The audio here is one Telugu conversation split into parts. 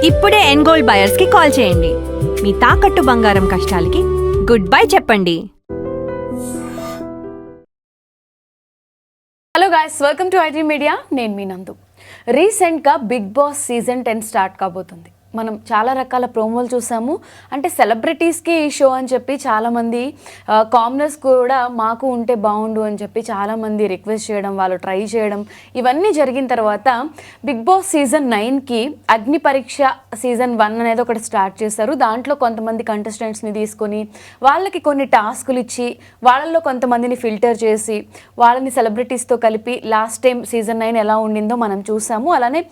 ఇప్పుడే ఎన్గోల్డ్ బయర్స్ కి కాల్ చేయండి. మీ తాకట్టు బంగారం కష్టాలకి గుడ్ బై చెప్పండి. Hello guys, welcome to iDream media. నేను మీ నందు. రీసెంట్గా బిగ్ బాస్ సీజన్ 10 స్టార్ట్ కాబోతుంది. మనం చాలా రకాల ప్రోమోలు చూసాము. అంటే సెలబ్రిటీస్కి ఈ షో అని చెప్పి చాలామంది కామనర్స్ కూడా మాకు ఉంటే బాగుండు అని చెప్పి చాలామంది రిక్వెస్ట్ చేయడం, వాళ్ళు ట్రై చేయడం, ఇవన్నీ జరిగిన తర్వాత బిగ్ బాస్ సీజన్ 9కి అగ్ని పరీక్ష సీజన్ 1 అనేది ఒకటి స్టార్ట్ చేశారు. దాంట్లో కొంతమంది కంటెస్టెంట్స్ని తీసుకొని వాళ్ళకి కొన్ని టాస్కులు ఇచ్చి వాళ్ళల్లో కొంతమందిని ఫిల్టర్ చేసి వాళ్ళని సెలబ్రిటీస్తో కలిపి లాస్ట్ టైం సీజన్ 9 ఎలా ఉండిందో మనం చూసాము. అలానే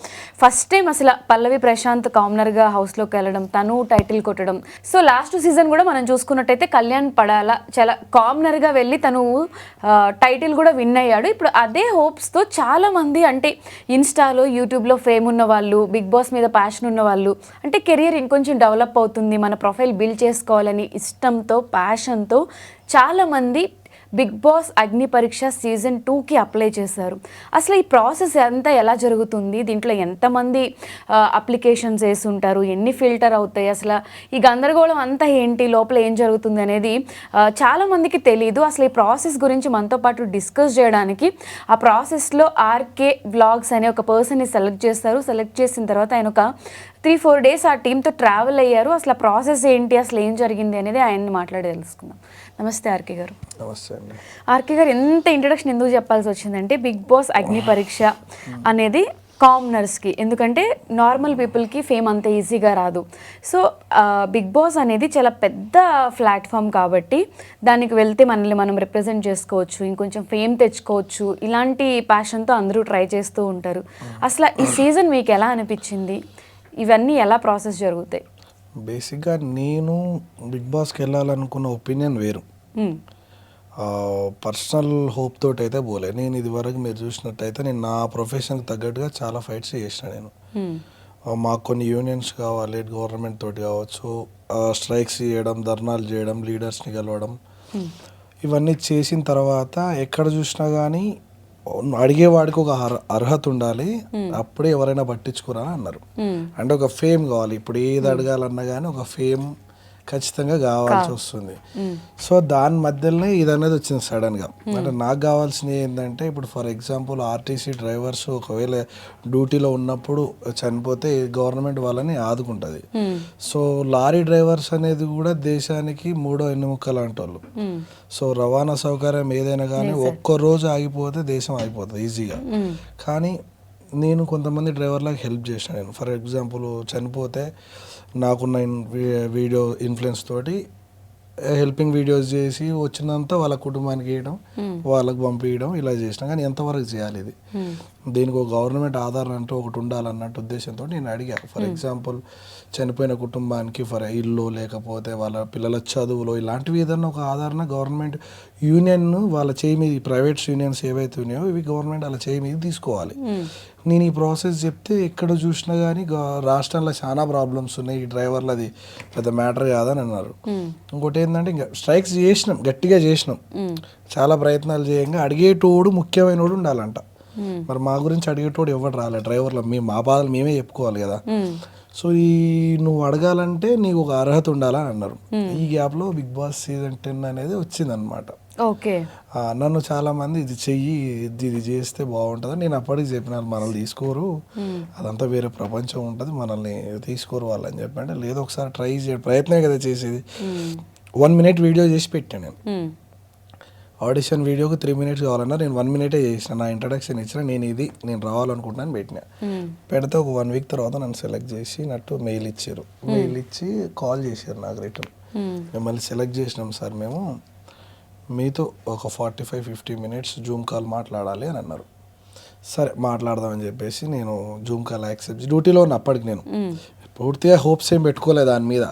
ఫస్ట్ టైం అసలు పల్లవి ప్రశాంత్ కామనర్ హౌస్లోకి వెళ్ళడం, తను టైటిల్ కొట్టడం. సో లాస్ట్ సీజన్ కూడా మనం చూసుకున్నట్టయితే కళ్యాణ్ పడాల చాలా కామనర్గా వెళ్ళి తను టైటిల్ కూడా విన్ అయ్యాడు. ఇప్పుడు అదే హోప్స్తో చాలామంది అంటే ఇన్స్టాలో యూట్యూబ్లో ఫేమ్ ఉన్న వాళ్ళు, బిగ్ బాస్ మీద ప్యాషన్ ఉన్న వాళ్ళు, అంటే కెరియర్ ఇంకొంచెం డెవలప్ అవుతుంది, మన ప్రొఫైల్ బిల్డ్ చేసుకోవాలని ఇష్టంతో ప్యాషన్తో చాలామంది బిగ్ బాస్ అగ్ని పరీక్ష సీజన్ 2కి అప్లై చేశారు. అసలు ఈ ప్రాసెస్ అంతా ఎలా జరుగుతుంది, దీంట్లో ఎంతమంది అప్లికేషన్స్ వేసి ఉంటారు, ఎన్ని ఫిల్టర్ అవుతాయి, అసలు ఈ గందరగోళం అంతా ఏంటి, లోపల ఏం జరుగుతుంది అనేది చాలామందికి తెలియదు. అసలు ఈ ప్రాసెస్ గురించి మనతో పాటు డిస్కస్ చేయడానికి ఆ ప్రాసెస్లో ఆర్కే వ్లాగ్స్ అనే ఒక పర్సన్ని సెలెక్ట్ చేస్తారు. సెలెక్ట్ చేసిన తర్వాత ఆయన ఒక 3-4 డేస్ ఆ టీంతో ట్రావెల్ అయ్యారు. అసలు ఆ ప్రాసెస్ ఏంటి, అసలు ఏం జరిగింది అనేది ఆయన్ని మాట్లాడి తెలుసుకుందాం. నమస్తే ఆర్కే గారు. నమస్తే అండి. ఆర్కే గారు, ఎంత ఇంట్రడక్షన్ ఎందుకు చెప్పాల్సి వచ్చిందంటే బిగ్ బాస్ అగ్ని పరీక్ష అనేది కామనర్స్కి, ఎందుకంటే నార్మల్ పీపుల్కి ఫేమ్ అంత ఈజీగా రాదు. సో బిగ్ బాస్ అనేది చాలా పెద్ద ప్లాట్ఫామ్ కాబట్టి దానికి వెళ్తే మనల్ని మనం రిప్రజెంట్ చేసుకోవచ్చు, ఇంకొంచెం ఫేమ్ తెచ్చుకోవచ్చు, ఇలాంటి ప్యాషన్తో అందరూ ట్రై చేస్తూ ఉంటారు. అసలు ఈ సీజన్ మీకు ఎలా అనిపించింది, ఇవన్నీ ఎలా ప్రాసెస్ జరుగుతాయి? బేసిక్గా నేను బిగ్ బాస్కి వెళ్ళాలనుకున్న ఒపీనియన్ వేరు, పర్సనల్ హోప్ తోటి అయితే పోలే. నేను ఇది వరకు మీరు చూసినట్టయితే నేను నా ప్రొఫెషన్కి తగ్గట్టుగా చాలా ఫైట్స్ చేసిన. నేను మాకు కొన్ని యూనియన్స్ కావాలి, గవర్నమెంట్ తోటి కావచ్చు, స్ట్రైక్స్ చేయడం, ధర్నాలు చేయడం, లీడర్స్ని కలవడం, ఇవన్నీ చేసిన తర్వాత ఎక్కడ చూసినా కానీ అడిగేవాడికి ఒక అర్హత ఉండాలి, అప్పుడే ఎవరైనా పట్టించుకురా అన్నారు. అంటే ఒక ఫేమ్ కావాలి. ఇప్పుడు ఏది అడగాలన్నా కానీ ఒక ఫేమ్ ఖచ్చితంగా కావాల్సి వస్తుంది. సో దాని మధ్యలోనే ఇది అనేది వచ్చింది సడన్గా. అంటే నాకు కావాల్సినవి ఏంటంటే, ఇప్పుడు ఫర్ ఎగ్జాంపుల్ ఆర్టీసీ డ్రైవర్స్ ఒకవేళ డ్యూటీలో ఉన్నప్పుడు చనిపోతే గవర్నమెంట్ వాళ్ళని ఆదుకుంటుంది. సో లారీ డ్రైవర్స్ అనేది కూడా దేశానికి 3వ ఎన్నుముక్క లాంటి వాళ్ళు. సో రవాణా సౌకర్యం ఏదైనా కానీ ఒక్కరోజు ఆగిపోతే దేశం ఆగిపోతుంది ఈజీగా. కానీ నేను కొంతమంది డ్రైవర్లకు హెల్ప్ చేసిన. నేను ఫర్ ఎగ్జాంపుల్ చనిపోతే నాకున్న వీడియో ఇన్ఫ్లుయెన్స్ తోటి హెల్పింగ్ వీడియోస్ చేసి వచ్చినంత వాళ్ళ కుటుంబానికి వేయడం, వాళ్ళకు పంపించడం, ఇలా చేసిన. కానీ ఎంతవరకు చేయాలి ఇది? దీనికి ఒక గవర్నమెంట్ ఆధారం అంటూ ఒకటి ఉండాలన్నట్టు ఉద్దేశంతో నేను అడిగాను. ఫర్ ఎగ్జాంపుల్ చనిపోయిన కుటుంబానికి ఇల్లు లేకపోతే వాళ్ళ పిల్లల చదువులో ఇలాంటివి ఏదన్నా ఒక ఆధారణ గవర్నమెంట్ యూనియన్ వాళ్ళ చేయి మీద, ప్రైవేట్ యూనియన్స్ ఏవైతే ఉన్నాయో ఇవి గవర్నమెంట్ వాళ్ళ చేయి మీద తీసుకోవాలి. నేను ఈ ప్రాసెస్ చెప్తే ఎక్కడ చూసినా కానీ రాష్ట్రంలో చాలా ప్రాబ్లమ్స్ ఉన్నాయి, ఈ డ్రైవర్లది పెద్ద మ్యాటర్ కాదని అన్నారు. ఇంకోటి ఏంటంటే ఇంకా స్ట్రైక్స్ చేసినాం, గట్టిగా చేసినాం, చాలా ప్రయత్నాలు చేయంగా అడిగేటోడు ముఖ్యమైనోడు ఉండాలంట. మరి మా గురించి అడిగేటోడు ఎవరు రాలే, డ్రైవర్లు మా బాధలు మేమే చెప్పుకోవాలి కదా. సో నువ్వు అడగాలంటే నీకు ఒక అర్హత ఉండాలని అన్నారు. ఈ గ్యాప్లో బిగ్ బాస్ సీజన్ 10 అనేది వచ్చిందనమాట. ఓకే, నన్ను చాలా మంది ఇది చెయ్యి, ఇది చేస్తే బాగుంటుంది. నేను అప్పటికి చెప్పినాను, మనల్ని తీసుకోరు, అదంతా వేరే ప్రపంచం ఉంటుంది, మనల్ని తీసుకోరు వాళ్ళని చెప్పంటే, లేదు ఒకసారి ట్రై చేయ, ప్రయత్నం కదా చేసేది. 1 minute వీడియో చేసి పెట్టాను నేను. ఆడిషన్ వీడియోకి 3 minutes కావాలన్నా నేను 1 minute చేసిన. నా ఇంట్రడక్షన్ ఇచ్చిన, నేను రావాలనుకుంటున్నాను పెట్టిన. పెడితే ఒక 1 week తర్వాత నన్ను సెలెక్ట్ చేసి నట్టు మెయిల్ ఇచ్చారు. మెయిల్ ఇచ్చి కాల్ చేశారు నాకు రిటర్న్, మిమ్మల్ని సెలెక్ట్ చేసినాం సార్, మేము మీతో ఒక 45-50 minutes జూమ్ కాల్ మాట్లాడాలి అని అన్నారు. సరే మాట్లాడదామని చెప్పేసి నేను జూమ్ కాల్ యాక్సెప్ట్, డ్యూటీలో ఉన్న అప్పటికి నేను పూర్తిగా హోప్స్ ఏం పెట్టుకోలేదు దాని మీద.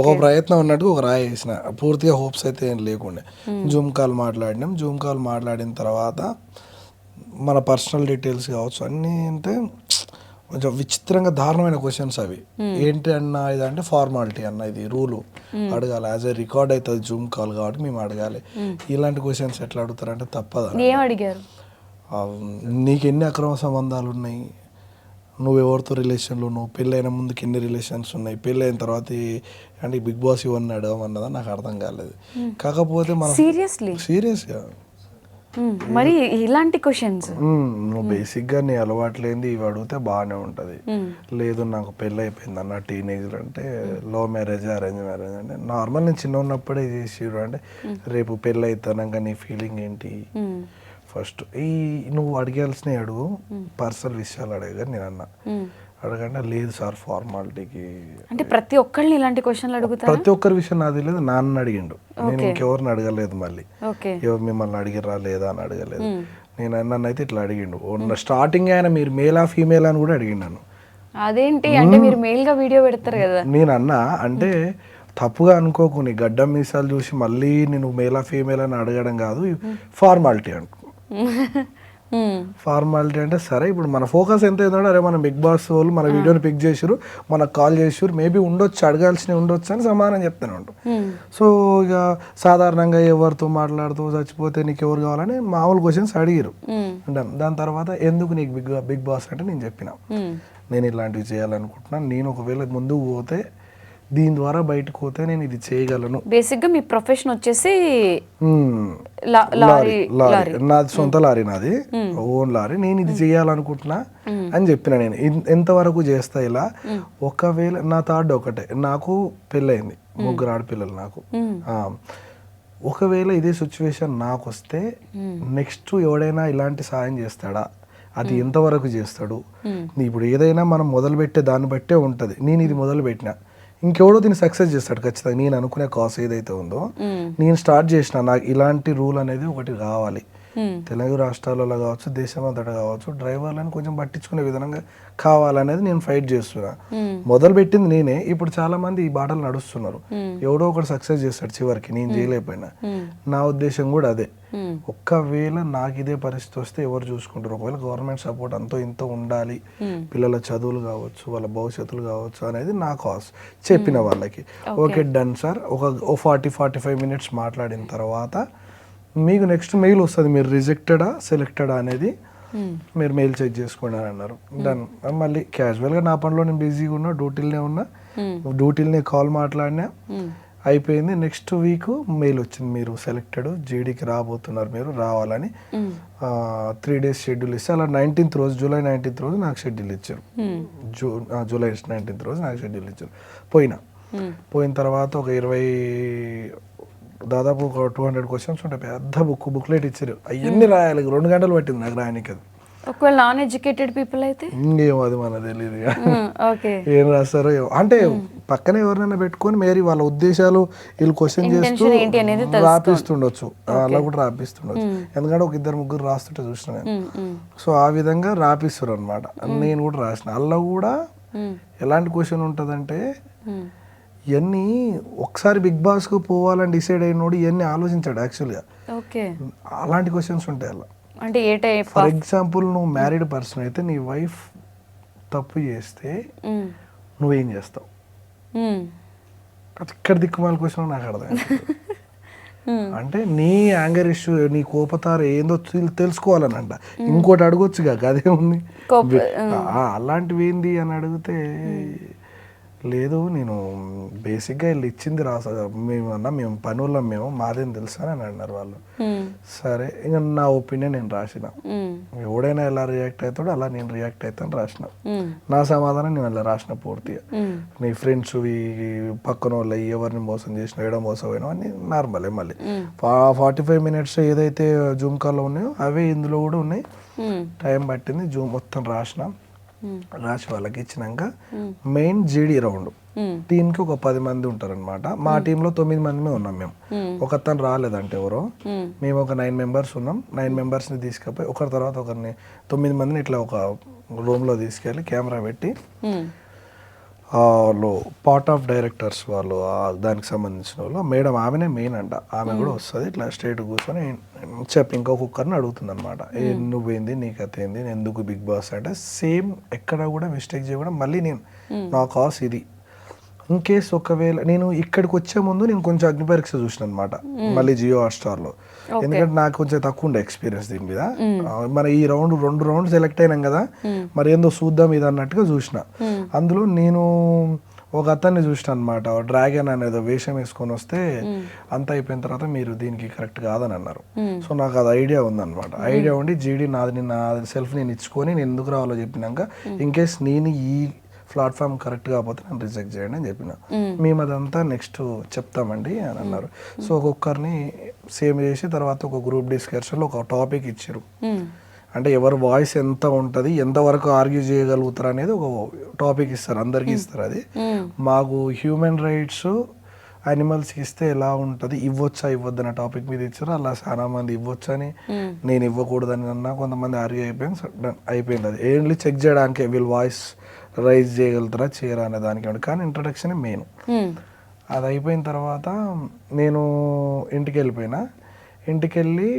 ఒక ప్రయత్నం ఉన్నట్టు ఒక రాయి వేసిన, పూర్తిగా హోప్స్ అయితే ఏం లేకుండే. జూమ్ కాల్ మాట్లాడినాం. జూమ్ కాల్ మాట్లాడిన తర్వాత మన పర్సనల్ డీటెయిల్స్ కావచ్చు అన్నీ అంటే కొంచెం విచిత్రంగా దారుణమైన క్వశ్చన్స్ అవి. ఏంటి అన్న ఇదంటే ఫార్మాలిటీ అన్న, ఇది రూలు అడగాలి, యాజ్ ఏ రికార్డ్ అవుతుంది జూమ్ కాల్ కాబట్టి మేము అడగాలి. ఇలాంటి క్వశ్చన్స్ ఎట్లా అడుగుతారంటే తప్పదా, ఏం అడిగారు? నీకు ఎన్ని అక్రమ సంబంధాలు ఉన్నాయి, నువ్వు ఎవరితో రిలేషన్లో నువ్వు పెళ్ళైన ముందుకి ఎన్ని రిలేషన్స్ ఉన్నాయి, పెళ్ళైన తర్వాత అంటే బిగ్ బాస్ ఇవన్నీ అన్నదా నాకు అర్థం కాలేదు. కాకపోతే మనం సీరియస్గా మరి ఇలాంటి క్వశ్చన్స్ నువ్వు బేసిక్గా నీ అలవాట్లేంది ఇవి అడిగితే బాగానే ఉంటుంది. లేదు నాకు పెళ్ళి అయిపోయింది అన్న టీనేజ్లో అంటే లవ్ మ్యారేజ్ అరేంజ్ మ్యారేజ్ అంటే నార్మల్ నేను చిన్న ఉన్నప్పుడే చేసిరు అంటే రేపు పెళ్ళి అవుతానాక నీ ఫీలింగ్ ఏంటి ఫస్ట్ నువ్వు అడిగాల్సినవి అడుగు, పర్సనల్ విషయాలు అడగగా నేను అన్నా. అడగంటే లేదు సార్ ఫార్మాలిటీకి అంటే ప్రతి ఒక్కరిని ఇలాంటి క్వశ్చన్లు అడుగుతా. ప్రతి ఒక్కరి విషయం నాది లేదు, నాన్న అడిగిండు, నేను ఇంకెవరిని అడగలేదు. మళ్ళీ ఎవరు మిమ్మల్ని అడిగిరా లేదా అని అడగలేదు. నేను నన్ను అయితే ఇట్లా అడిగిండు. స్టార్టింగ్ ఆయన మీరు మేలా ఫీమేల్ అని కూడా అడిగిండు నన్ను. అదేంటి అంటే మీరు మెయిల్ గా వీడియో పెడతారు కదా. నేను అన్నా అంటే తప్పుగా అనుకోకు, నీ గడ్డం మీసాలు చూసి మళ్ళీ నేను మేలా ఫీమేల్ అని అడగడం కాదు, ఫార్మాలిటీ అనుకో. ఫార్మాలిటీ అంటే సరే ఇప్పుడు మన ఫోకస్ ఎంత ఏంటంటే అరే మన బిగ్ బాస్ వాళ్ళు మన వీడియోని పిక్ చేసారు, మనకు కాల్ చేసారు, మేబీ ఉండొచ్చు, అడగాల్సినవి ఉండొచ్చు అని సమాధానం చెప్తానే ఉంటాం. సో ఇక సాధారణంగా ఎవరితో మాట్లాడుతూ చచ్చిపోతే నీకు ఎవరు కావాలని మామూలు క్వశ్చన్స్ అడిగారు. దాని తర్వాత ఎందుకు నీకు బిగ్ బాస్ అంటే నేను చెప్పిన నేను ఇలాంటివి చేయాలనుకుంటున్నాను, నేను ఒకవేళ ముందుకు పోతే దీని ద్వారా బయటకు పోతే నేను ఇది చేయగలను. బేసిక్గా మీ ప్రొఫెషన్ వచ్చేసి లారీ, నాది సొంత లారీ, నాది ఓన్ లారీ, నేను ఇది చేయాలనుకుంటున్నా అని చెప్పిన. నేను ఎంతవరకు చేస్తా ఇలా, ఒకవేళ నా థాట్ ఒకటే, నాకు పెళ్ళయింది, 3 ఆడపిల్లలు నాకు. ఒకవేళ ఇదే సిచ్యువేషన్ నాకు వస్తే నెక్స్ట్ ఎవడైనా ఇలాంటి సాయం చేస్తాడా, అది ఎంతవరకు చేస్తాడు. ఇప్పుడు ఏదైనా మనం మొదలుపెట్టే దాన్ని బట్టే ఉంటుంది. నేను ఇది మొదలు పెట్టినా, ఇంకెవడో దీన్ని సక్సెస్ చేస్తాడు ఖచ్చితంగా. నేను అనుకునే కాస్ ఏదైతే ఉందో నేను స్టార్ట్ చేసిన, నాకు ఇలాంటి రూల్ అనేది ఒకటి కావాలి. తెలుగు రాష్ట్రాలలో కావచ్చు, దేశం అంతటా కావచ్చు, డ్రైవర్లను కొంచెం పట్టించుకునే విధంగా కావాలనేది నేను ఫైట్ చేస్తున్నా. మొదలు పెట్టింది నేనే, ఇప్పుడు చాలా మంది ఈ బాటలు నడుస్తున్నారు. ఎవడో ఒకటి సక్సెస్ చేస్తాడు చివరికి, నేను చేయలేకపోయినా. నా ఉద్దేశం కూడా అదే. ఒక్కవేళ నాకు ఇదే పరిస్థితి వస్తే ఎవరు చూసుకుంటారు, ఒకవేళ గవర్నమెంట్ సపోర్ట్ అంతో ఇంతో ఉండాలి, పిల్లల చదువులు కావచ్చు, వాళ్ళ భవిష్యత్తులు కావచ్చు అనేది నా కాస్ చెప్పిన వాళ్ళకి. ఓకే డన్ సార్, ఒక 40-45 మినిట్స్ మాట్లాడిన తర్వాత మీకు నెక్స్ట్ మెయిల్ వస్తుంది, మీరు రిజెక్టెడా సెలెక్టెడా అనేది మీరు మెయిల్ చెక్ చేసుకోండి అని అన్నారు. డన్. మళ్ళీ క్యాజువల్గా నా పనిలో నేను బిజీగా ఉన్నా, డ్యూటీలనే ఉన్నా, డ్యూటీలనే కాల్ మాట్లాడినా, అయిపోయింది. నెక్స్ట్ వీక్ మెయిల్ వచ్చింది, మీరు సెలెక్టెడ్, జీడీకి రాబోతున్నారు, మీరు రావాలని 3 days షెడ్యూల్ ఇస్తే అలా 19th రోజు, July 19th రోజు నాకు షెడ్యూల్ ఇచ్చారు. July 19th రోజు నాకు షెడ్యూల్ ఇచ్చారు. పోయిన తర్వాత ఒక దాదాపు ఒక 200 క్వశ్చన్స్ ఉంటాయి, పెద్ద బుక్లెట్ ఇచ్చారు, అవన్నీ రాయాలి. 2 గంటలు పట్టింది నాకు రాయడానికి. అది ఒకవేళ నాన్ ఎడ్యుకేటెడ్ పీపుల్ అయితే ఇంకేమో అది మన తెలియదు ఏం రాస్తారో అంటే పక్కన ఎవరినైనా పెట్టుకొని మేరీ వాళ్ళ ఉద్దేశాలు వీళ్ళు క్వశ్చన్ చేస్తూ రాపిస్తుండొచ్చు, అలా కూడా రాపిస్తుండొచ్చు. ఎందుకంటే ఒక 2-3 రాస్తుంటే చూసిన నేను. సో ఆ విధంగా రాపిస్తారు అనమాట. నేను కూడా రాసిన. అలా కూడా ఎలాంటి క్వశ్చన్ ఉంటుందంటే, ఇవన్నీ ఒకసారి బిగ్ బాస్కు పోవాలని డిసైడ్ అయినోడు ఇవన్నీ ఆలోచించాడు యాక్చువల్గా. అలాంటి క్వశ్చన్స్ ఉంటాయి అలా. అంటే ఏ టైప్? ఫర్ ఎగ్జాంపుల్ నువ్వు మ్యారీడ్ పర్సన్ అయితే నీ వైఫ్ తప్పు చేస్తే నువ్వేం చేస్తావు, ఇక్కడ దిక్కుమాల క్వశ్చన్ నాకు అర్థం. అంటే నీ యాంగర్ ఇష్యూ, నీ కోపతార ఏందో తెలుసుకోవాలనంట. ఇంకోటి అడగొచ్చుగా, అదే ఉంది. అలాంటివి ఏంది అని అడిగితే లేదు నేను బేసిక్గా వీళ్ళు ఇచ్చింది మేము పని వాళ్ళం, మేము మాదేం తెలుసా అని అన్నారు వాళ్ళు. సరే ఇంకా నా ఒపీనియన్ నేను రాసిన, ఎవడైనా ఎలా రియాక్ట్ అవుతాడో అలా నేను రియాక్ట్ అవుతాను రాసిన. నా సమాధానం నేను అలా రాసిన పూర్తిగా. నీ ఫ్రెండ్స్ పక్కన వాళ్ళు ఎవరిని మోసం చేసినా, ఏడో మోసం పోయినా అని నార్మలే. మళ్ళీ 45 minutes ఏదైతే జూమ్ కాల్లో ఉన్నాయో అవే ఇందులో కూడా ఉన్నాయి. టైం పట్టింది, జూమ్ మొత్తం రాసిన. రాసి వాళ్ళకి ఇచ్చినాక మెయిన్ జీడీ రౌండ్ టీంకి ఒక 10 మంది ఉంటారనమాట. మా టీంలో 9 మంది ఉన్నాం మేము. ఒకతను రాలేదంటే ఎవరో, మేము ఒక 9 members ఉన్నాం. 9 members-ని తీసుకుపోయి ఒకరి తర్వాత ఒకరిని 9 మందిని ఇట్లా ఒక రూమ్లో తీసుకెళ్ళి కెమెరా పెట్టి వాళ్ళు పార్ట్ ఆఫ్ డైరెక్టర్స్ వాళ్ళు దానికి సంబంధించిన వాళ్ళు, మేడం ఆమెనే మెయిన్ అంట, ఆమె కూడా వస్తుంది. ఇట్లా స్ట్రైట్ కూర్చొని చెప్పి ఇంకొకరిని అడుగుతుంది అనమాట, నువ్వేంది, నీ కథ ఏంది, ఎందుకు బిగ్ బాస్ అంటే సేమ్ ఎక్కడ కూడా మిస్టేక్ చేయకుండా మళ్ళీ నేను నా కాస్ ఇది, ఇన్ కేస్ ఒకవేళ నేను ఇక్కడికి వచ్చే ముందు నేను కొంచెం అగ్ని పరీక్ష చూసిన అనమాట, మళ్ళీ జియో హాట్‌స్టార్లో. ఎందుకంటే నాకు కొంచెం తక్కువ ఉండే ఎక్స్పీరియన్స్ దీని మీద. మరి ఈ రౌండ్ 2 రౌండ్ సెలెక్ట్ అయినాం కదా, మరి ఏందో చూద్దాం ఇది అన్నట్టుగా చూసిన. అందులో నేను ఒక అతన్ని చూసిన అనమాట, డ్రాగన్ అనేది వేషం వేసుకొని వస్తే అంత అయిపోయిన తర్వాత మీరు దీనికి కరెక్ట్ కాదని అన్నారు. సో నాకు అది ఐడియా ఉందన్నమాట. ఐడియా ఉండి జీడీ నాది నా సెల్ఫ్ నేను ఇచ్చుకొని నేను ఎందుకు రావాలో చెప్పినాక ఇన్ కేస్ నేను ఈ ప్లాట్ఫామ్ కరెక్ట్ కాకపోతే నన్ను రిజెక్ట్ చేయండి అని చెప్పిన. మేము అదంతా నెక్స్ట్ చెప్తామండి అని అన్నారు. సో ఒక్కొక్కరిని సేమ్ చేసి తర్వాత ఒక గ్రూప్ డిస్కషన్లో ఒక టాపిక్ ఇచ్చారు. అంటే ఎవరు వాయిస్ ఎంత ఉంటుంది, ఎంతవరకు ఆర్గ్యూ చేయగలుగుతారు అనేది ఒక టాపిక్ ఇస్తారు, అందరికీ ఇస్తారు. అది మాకు హ్యూమన్ రైట్స్ యానిమల్స్కి ఇస్తే ఎలా ఉంటుంది, ఇవ్వచ్చా ఇవ్వద్దు అనే టాపిక్ మీద ఇచ్చారు. అలా చాలా మంది ఇవ్వచ్చని, నేను ఇవ్వకూడదని అన్నా, కొంతమంది ఆర్గ్యూ అయిపోయింది. అది ఏంటి చెక్ చేయడానికి వీళ్ళు వాయిస్ రైజ్ చేయగలుగుతారా చేయరా అనే దానికి. కానీ ఇంట్రడక్షన్ మెయిన్. అది అయిపోయిన తర్వాత నేను ఇంటికి వెళ్ళిపోయినా. ఇంటికి వెళ్ళి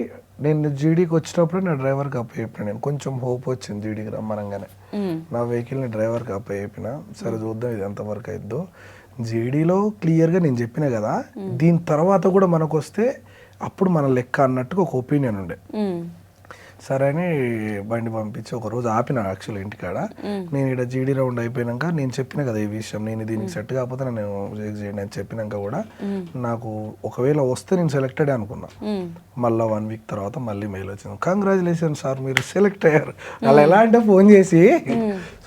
నేను జీడీకి వచ్చినప్పుడు నా డ్రైవర్కి అప్ అయిపోయినా. నేను కొంచెం హోప్ వచ్చింది జీడీకి రమ్మనంగానే. నా వెహికల్ని డ్రైవర్కి అప్ అయిపోయినా. సరే చూద్దాం ఇది ఎంతవరకు అయిద్దో. జీడీలో క్లియర్గా నేను చెప్పిన కదా, దీని తర్వాత కూడా మనకు వస్తే అప్పుడు మన లెక్క అన్నట్టుగా ఒక ఒపీనియన్ ఉండే. సరే అని బండి పంపించి ఒక రోజు ఆపిన యాక్చువల్ ఇంటికాడ. నేను ఇక్కడ జీడీ రౌండ్ అయిపోయినాక నేను చెప్పిన కదా ఈ విషయం, నేను దీనికి సెట్ కాకపోతే నేను రిజెక్ట్ చేయండి అని చెప్పినాక కూడా నాకు ఒకవేళ వస్తే నేను సెలెక్టెడ్ అనుకున్నా. మళ్ళీ 1 వీక్ తర్వాత మళ్ళీ మెయిల్ వచ్చింది, కంగ్రాచులేషన్ సార్ మీరు సెలెక్ట్ అయ్యారు. అలా ఎలా అంటే ఫోన్ చేసి,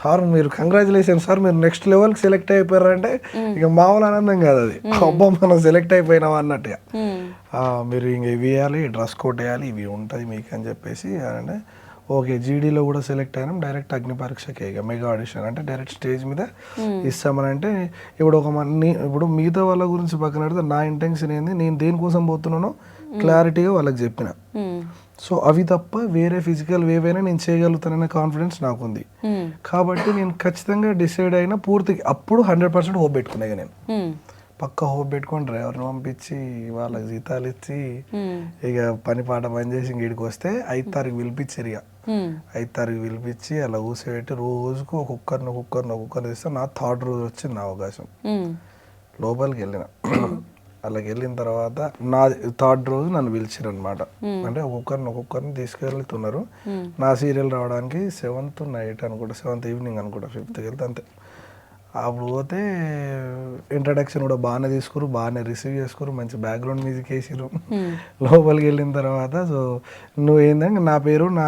సార్ మీరు కంగ్రాచులేషన్ సార్ మీరు నెక్స్ట్ లెవెల్కి సెలెక్ట్ అయిపోయారు అంటే ఇక మామూలు ఆనందం కాదు అది. అబ్బా మనం సెలెక్ట్ అయిపోయినాం అన్నట్టుగా. మీరు ఇంక ఇవి వేయాలి, డ్రెస్ కోడ్ వేయాలి, ఇవి ఉంటుంది మీకు అని చెప్పేసి అంటే ఓకే. జీడీలో కూడా సెలెక్ట్ అయినాం. డైరెక్ట్ అగ్ని పరీక్షకి ఇక మెగా ఆడిషన్ అంటే డైరెక్ట్ స్టేజ్ మీద ఇస్తామని. అంటే ఇప్పుడు ఇప్పుడు మిగతా వాళ్ళ గురించి పక్కన పెడితే నా ఇంటెన్షన్ ఏంది, నేను దేనికోసం పోతున్నానో క్లారిటీగా వాళ్ళకి చెప్పిన. సో అవి తప్ప వేరే ఫిజికల్ ఏవైనా నేను చేయగలుగుతాననే కాన్ఫిడెన్స్ నాకుంది. కాబట్టి నేను ఖచ్చితంగా డిసైడ్ అయినా పూర్తిగా అప్పుడు 100% హోప్ పెట్టుకునే నేను. పక్క హోప్ పెట్టుకొని డ్రైవర్ని పంపించి వాళ్ళకి జీతాలు ఇచ్చి ఇక పని పాట పని చేసి ఇంటికి వస్తే 5వ తారీఖు పిలిపించారు. ఇక 5వ తారీఖు పిలిపించి అలా కూర్చోబెట్టి రోజుకు ఒక్కొక్కరిని ఇస్తే నా 3rd రోజు వచ్చింది నా అవకాశం. లోపలికి వెళ్ళిన. అలాగే వెళ్ళిన తర్వాత నా 3rd రోజు నన్ను పిలిచారు అనమాట. అంటే ఒక్కొక్కరిని తీసుకెళ్తున్నారు. నా సీరియల్ రావడానికి 7th నైట్ అనుకుంటా, 7th ఈవినింగ్ అనుకుంటా, 5th వెళ్తే అంతే. అప్పుడు పోతే ఇంట్రడక్షన్ కూడా బాగానే తీసుకురు, బాగానే రిసీవ్ చేసుకురు, మంచి బ్యాక్గ్రౌండ్ మ్యూజిక్ వేసిరు. లోపలికి వెళ్ళిన తర్వాత సో నువ్వు ఏంటంటే నా పేరు, నా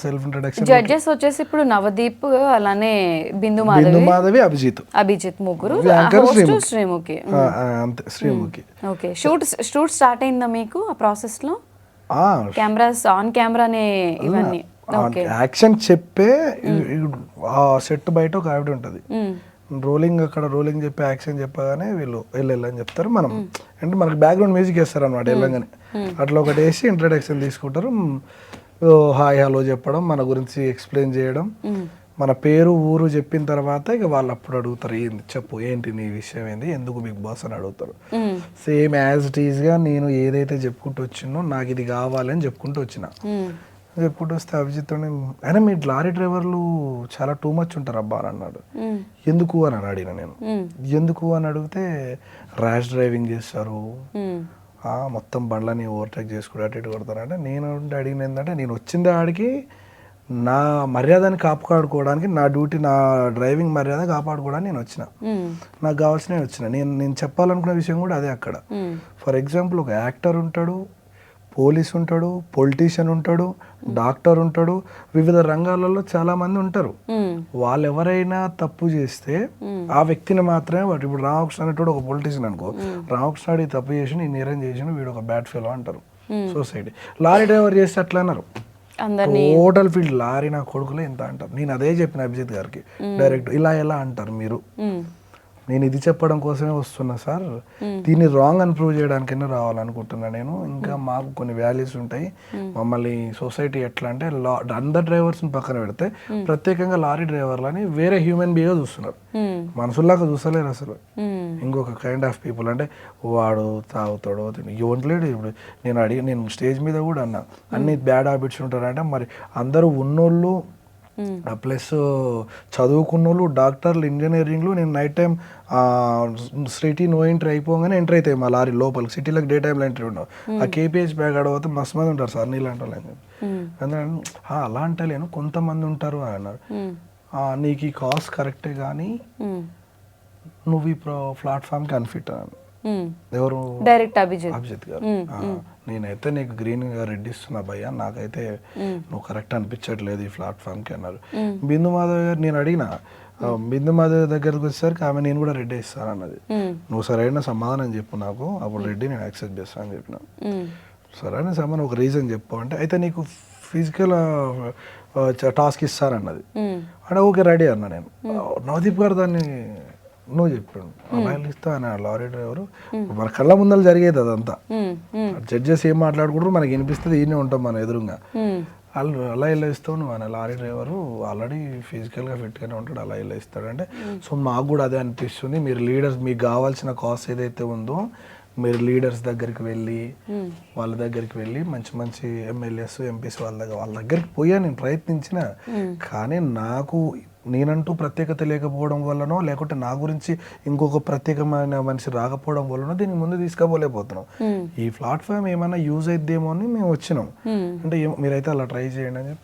సెల్ఫ్ ఇంట్రడక్షన్. జడ్జెస్ వచ్చేసి ఇప్పుడు నవదీప్, అలానే బిందు మాధవి, అభిజిత్ ముగ్గురు. శ్రీముఖి అంతే, శ్రీముఖి. ఓకే. షూట్ స్టార్ట్ అయిందా మీకు ఆ ప్రాసెస్ లో? కెమెరాస్ ఆన్ కెమెరానే ఇవన్నీ యాక్షన్ చెప్పే సెట్ బయట ఒక ఆవిడ ఉంటుంది, రోలింగ్ అక్కడ రోలింగ్ చెప్పి యాక్షన్ చెప్పగానే వీళ్ళు వెళ్ళని చెప్తారు. మనం అంటే మనకి బ్యాక్గ్రౌండ్ మ్యూజిక్ వేస్తారు అనమాట వెళ్ళగానే. అట్లా ఒకటి వేసి ఇంట్రడక్షన్ తీసుకుంటారు. హాయ్ హలో చెప్పడం, మన గురించి ఎక్స్ప్లెయిన్ చేయడం, మన పేరు ఊరు చెప్పిన తర్వాత ఇక వాళ్ళు అప్పుడు అడుగుతారు ఏంది చెప్పు, ఏంటి నీ విషయం ఏంది, ఎందుకు బిగ్ బాస్ అని అడుగుతారు. సేమ్ యాజ్ ఇట్ ఈస్గా నేను ఏదైతే చెప్పుకుంటూ వచ్చినో నాకు ఇది కావాలి అని చెప్పుకుంటూ వచ్చిన. చెప్పుకుంటూ వస్తే అభిజిత్ అయినా మీ లారీ డ్రైవర్లు చాలా టూ మచ్ ఉంటారు అబ్బా అని అన్నాడు. ఎందుకు అని అడిగిన నేను. ఎందుకు అని అడిగితే ర్యాష్ డ్రైవింగ్ చేస్తారు, మొత్తం బండ్లని ఓవర్టేక్ చేసుకుంటూ అటు ఇటు కొడతారు. అంటే నేను అడిగిన ఏంటంటే నేను వచ్చింది ఆడికి నా మర్యాదని కాపాడుకోవడానికి, నా డ్యూటీ, నా డ్రైవింగ్ మర్యాద కాపాడుకోవడానికి నేను వచ్చిన. నాకు కావాల్సిన వచ్చిన. నేను చెప్పాలనుకున్న విషయం కూడా అదే. అక్కడ ఫర్ ఎగ్జాంపుల్ ఒక యాక్టర్ ఉంటాడు, పోలీస్ ఉంటాడు, పొలిటీషియన్ ఉంటాడు, డాక్టర్ ఉంటాడు, వివిధ రంగాలలో చాలా మంది ఉంటారు. వాళ్ళు ఎవరైనా తప్పు చేస్తే ఆ వ్యక్తిని మాత్రమే వాటి. ఇప్పుడు రామకృష్ణ అనేటోడు ఒక పొలిటీషియన్ అనుకో, రామకృష్ణ తప్పు చేసి నేను నేరం చేసిన వీడు ఒక బ్యాడ్ ఫెలో అంటారు సొసైటీ. లారీ డ్రైవర్ చేస్తే అట్లా అన్నారు. టోటల్ ఫీల్డ్ లారీ నా కొడుకులే ఇంత అంటారు. నేను అదే చెప్పిన అభిజిత్ గారికి డైరెక్ట్, ఇలా ఎలా అంటారు మీరు, నేను ఇది చెప్పడం కోసమే వస్తున్నా సార్, దీన్ని రాంగ్ అని ప్రూవ్ చేయడానికైనా రావాలనుకుంటున్నా నేను. ఇంకా మాకు కొన్ని వాల్యూస్ ఉంటాయి. మమ్మల్ని సొసైటీ ఎట్లా అంటే అందరు డ్రైవర్స్ని పక్కన పెడితే ప్రత్యేకంగా లారీ డ్రైవర్లని వేరే హ్యూమన్ బీగా చూస్తున్నారు, మనుషుల్లాగా చూసలేరు అసలు. ఇంకొక కైండ్ ఆఫ్ పీపుల్ అంటే వాడు తాగుతాడు ఇవ్వట్లేడు. ఇప్పుడు నేను స్టేజ్ మీద కూడా అన్నా అన్ని బ్యాడ్ హ్యాబిట్స్ ఉంటారంటే మరి అందరూ ఉన్నోళ్ళు ప్లస్ చదువుకున్న వాళ్ళు, డాక్టర్లు, ఇంజనీరింగ్లు, నేను night time city no entry అయిపోగానే ఎంట్రీ అవుతాయి మా లారీ లోపలికి. సిటీలకు డే టైంలో ఎంట్రీ ఉండవు. ఆ కేపీహెచ్ బ్యాగ్ ఆడపోతే మస్తు మంది ఉంటారు సార్ నీళ్ళు అంటే అలా అంటలేను, కొంతమంది ఉంటారు అని అన్నారు. నీకు ఈ కాస్ట్ కరెక్టే కానీ నువ్వు ఈ ప్లాట్ఫామ్కి అన్ఫిట్ అని. ఎవరు? డైరెక్ట్ అభిజిత్ గారు. నేనైతే నీకు గ్రీన్ రెడ్ ఇస్తున్నా భయ్యా, నాకైతే నువ్వు కరెక్ట్ అనిపించట్లేదు ఈ ప్లాట్ఫామ్కి అన్నారు. బిందు మాధవ్ గారు నేను అడిగిన, బిందు మాధవ్ దగ్గరకు వచ్చేసరికి ఆమె నేను కూడా రెడ్డి ఇస్తాను అన్నది. నువ్వు సరైన సమాధానం చెప్పు నాకు, అప్పుడు రెడ్డి నేను యాక్సెప్ట్ చేస్తాను అని చెప్పిన. సరైన సమాధానం ఒక రీజన్ చెప్పు అంటే, అయితే నీకు ఫిజికల్ టాస్క్ ఇస్తానన్నది. అంటే ఓకే రెడీ అన్నా నేను. నవదీప్ గారు దాన్ని నువ్వు చెప్పాడు అమ్మాయిలు ఇస్తా అని లారీ డ్రైవరు. మన కళ్ళ ముందర జరిగేది అదంతా. జడ్జెస్ ఏం మాట్లాడుకుంటారు మనకి వినిపిస్తుంది, ఈయనే ఉంటాం మన ఎదురుగా. వాళ్ళు అలా ఇలా ఇస్తావు నువ్వు అని. లారీ డ్రైవరు ఆల్రెడీ ఫిజికల్గా ఫిట్గానే ఉంటాడు, అలా ఇలా ఇస్తాడు అంటే. సో మాకు కూడా అదే అనిపిస్తుంది, మీరు లీడర్స్ మీకు కావాల్సిన కాస్ట్ ఏదైతే ఉందో మీరు లీడర్స్ దగ్గరికి వెళ్ళి వాళ్ళ దగ్గరికి వెళ్ళి మంచి మంచి ఎమ్మెల్యేస్, ఎంపీస్ వాళ్ళ దగ్గరికి పోయా నేను ప్రయత్నించిన. కానీ నాకు నేనంటూ ప్రత్యేకత లేకపోవడం వల్లనో, లేకుంటే నా గురించి ఇంకొక ప్రత్యేకమైన మనిషి రాకపోవడం వల్లనో దీన్ని ముందు తీసుకుపోలేకపోతున్నాం. ఈ ప్లాట్ఫామ్ ఏమైనా యూజ్ అయిద్దేమో అని మేము వచ్చినాం. అంటే మీరైతే అలా ట్రై చేయండి అని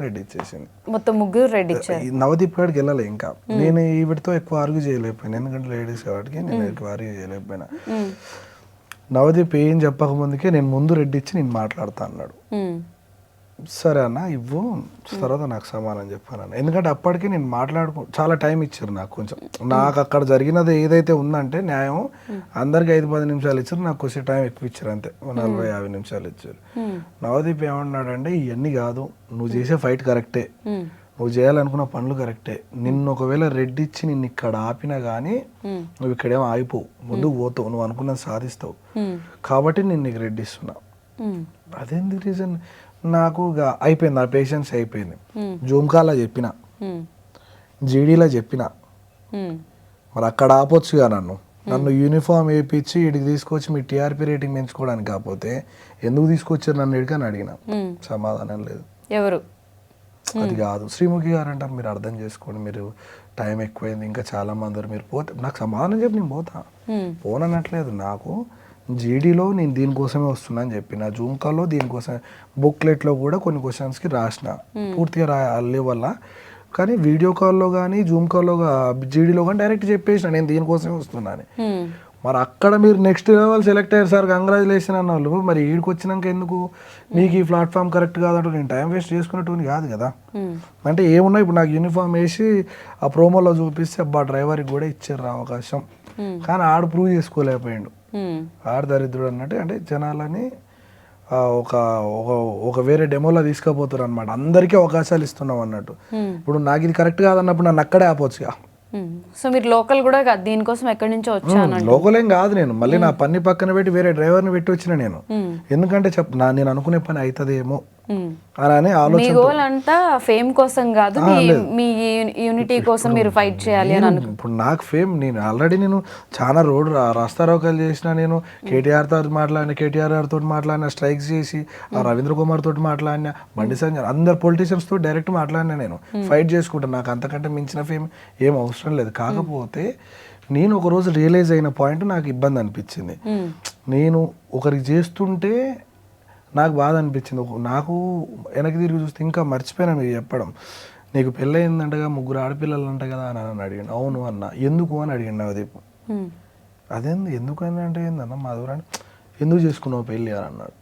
రెడీ ఇచ్చేసింది. మొత్తం ముగ్గురు రెడీ ఇచ్చారు. నవదీప్ గారికి వెళ్ళాలి. ఇంకా నేను ఈవిడతో ఎక్కువ ఆర్గ్యూ చేయలేకపోయాను, ఎందుకంటే లేడీస్ కాబట్టి నేను ఎక్కువ ఆర్గ్యూ చేయలేకపోయినా. నవదీప్ ఏం చెప్పక ముందుకే నేను ముందు రెడ్డి ఇచ్చి నేను మాట్లాడతా అన్నాడు. సరే అన్న ఇవ్వు, తర్వాత నాకు సమాధానం చెప్పాను అన్న. ఎందుకంటే అప్పటికే నేను చాలా టైం ఇచ్చారు నాకు. కొంచెం నాకు అక్కడ జరిగినది ఏదైతే ఉందంటే న్యాయం, అందరికి 5-10 నిమిషాలు ఇచ్చారు, నాకు కొంచెం టైం ఎక్కువ ఇచ్చారు అంతే, 40-50 నిమిషాలు ఇచ్చారు. నవదీప్ ఏమన్నాడంటే, ఇవన్నీ కాదు, నువ్వు చేసే ఫైట్ కరెక్టే, నువ్వు చేయాలనుకున్న పనులు కరెక్టే, నిన్ను ఒకవేళ రెడ్డి ఇచ్చి నిన్ను ఇక్కడ ఆపినా కానీ నువ్వు ఇక్కడేమో ఆగిపోవు, ముందుకు పోతావు, నువ్వు అనుకున్నది సాధిస్తావు, కాబట్టి నేను నీకు రెడ్డి ఇస్తున్నా. అదేంది రీజన్? నాకు అయిపోయింది, నా పేషెన్స్ అయిపోయింది. జూమ్ కాల్లో చెప్పిన, జీడీలో చెప్పిన, మరి అక్కడ ఆపొచ్చుగా నన్ను యూనిఫామ్ వేయించి ఇడికి తీసుకొచ్చి మీ టీఆర్పీ రేటింగ్ పెంచుకోవడానికి కాకపోతే ఎందుకు తీసుకొచ్చారు నన్ను ఇడికని అడిగిన. సమాధానం లేదు. ఎవరు? అది కాదు శ్రీముఖి గారు అంటారు, మీరు అర్థం చేసుకోండి, మీరు టైం ఎక్కువైంది, ఇంకా చాలా మంది మీరు పోతే నాకు సమాధానం చెప్పి నేను పోతా, పోనట్లేదు. నాకు జీడీలో నేను దీనికోసమే వస్తున్నా అని చెప్పిన, జూమ్ కాల్లో దీనికోసమే, బుక్లెట్లో కూడా కొన్ని క్వశ్చన్స్కి రాసిన, పూర్తిగా రాయలే వల్ల. కానీ వీడియో కాల్లో కానీ జూమ్ కాల్లో జీడీలో కానీ డైరెక్ట్ చెప్పేసిన నేను దీనికోసమే వస్తున్నా అని. మరి అక్కడ మీరు నెక్స్ట్ లెవెల్ సెలెక్ట్ అయ్యారు సార్, కంగ్రాచులేషన్ అన్న వాళ్ళు. మరి ఈడికి వచ్చినాక ఎందుకు మీకు ఈ ప్లాట్ఫామ్ కరెక్ట్ కాదంటూ నేను టైం వేస్ట్ చేసుకునేటువంటి కాదు కదా. అంటే ఏమున్నా ఇప్పుడు నాకు యూనిఫామ్ వేసి ఆ ప్రోమోలో చూపిస్తే అబ్బా డ్రైవర్కి కూడా ఇచ్చారు అవకాశం, కానీ ఆడు ప్రూవ్ చేసుకోలేకపోయాడు, ఆడు దరిద్రుడు అన్నట్టు. అంటే జనాలని ఒక వేరే డెమోలో తీసుకుపోతారు అనమాట, అందరికీ అవకాశాలు ఇస్తున్నాం అన్నట్టు. ఇప్పుడు నాకు ఇది కరెక్ట్ కాదన్నప్పుడు నన్ను అక్కడే ఆపొచ్చుగా. సో మీరు లోకల్ కూడా దీనికోసం ఎక్కడి నుంచో వచ్చాను? లోకల్ ఏం కాదు, నేను మళ్ళీ నా పని పక్కన పెట్టి వేరే డ్రైవర్ని పెట్టి వచ్చిన నేను. ఎందుకంటే నేను అనుకునే పని అవుతుందేమో అని ఆలోచన. గోల్ అంతా ఫేమ్ కోసం కాదు, మీ యూనిటీ కోసం మీరు ఫైట్ చేయాలి అని అనుకుంటున్నాను. ఇప్పుడు నాకు ఫేమ్, నేను ఆల్రెడీ నేను చాలా రోడ్డు రాస్తారోకలు చేసిన, నేను కేటీఆర్ తోటి మాట్లాడిన, కేటీఆర్ గారితో మాట్లాడిన, స్ట్రైక్స్ చేసి రవీంద్ర కుమార్ తోటి మాట్లాడిన, బండి సంజయ్, అందరు పొలిటీషియన్స్ తోటి డైరెక్ట్ మాట్లాడినా, నేను ఫైట్ చేసుకుంటాను. నాకు అంతకంటే మించిన ఫేమ్ ఏం అవసరం లేదు. కాకపోతే నేను ఒకరోజు రియలైజ్ అయిన పాయింట్ నాకు ఇబ్బంది అనిపించింది. నేను ఒకరికి చేస్తుంటే నాకు బాధ అనిపించింది. నాకు వెనక్కి తిరిగి చూస్తే ఇంకా మర్చిపోయినా మీరు చెప్పడం, నీకు పెళ్ళయిందంటగా 3 ఆడపిల్లలు అంట కదా అని అడిగాను. అవును అన్న. ఎందుకు అని అడిగాను నవదీప్. అదేంది ఎందుకు అని అంటే ఏందన్న మా దూరాన్ని ఎందుకు చేసుకున్నావు పెళ్ళి అని అన్నాడు.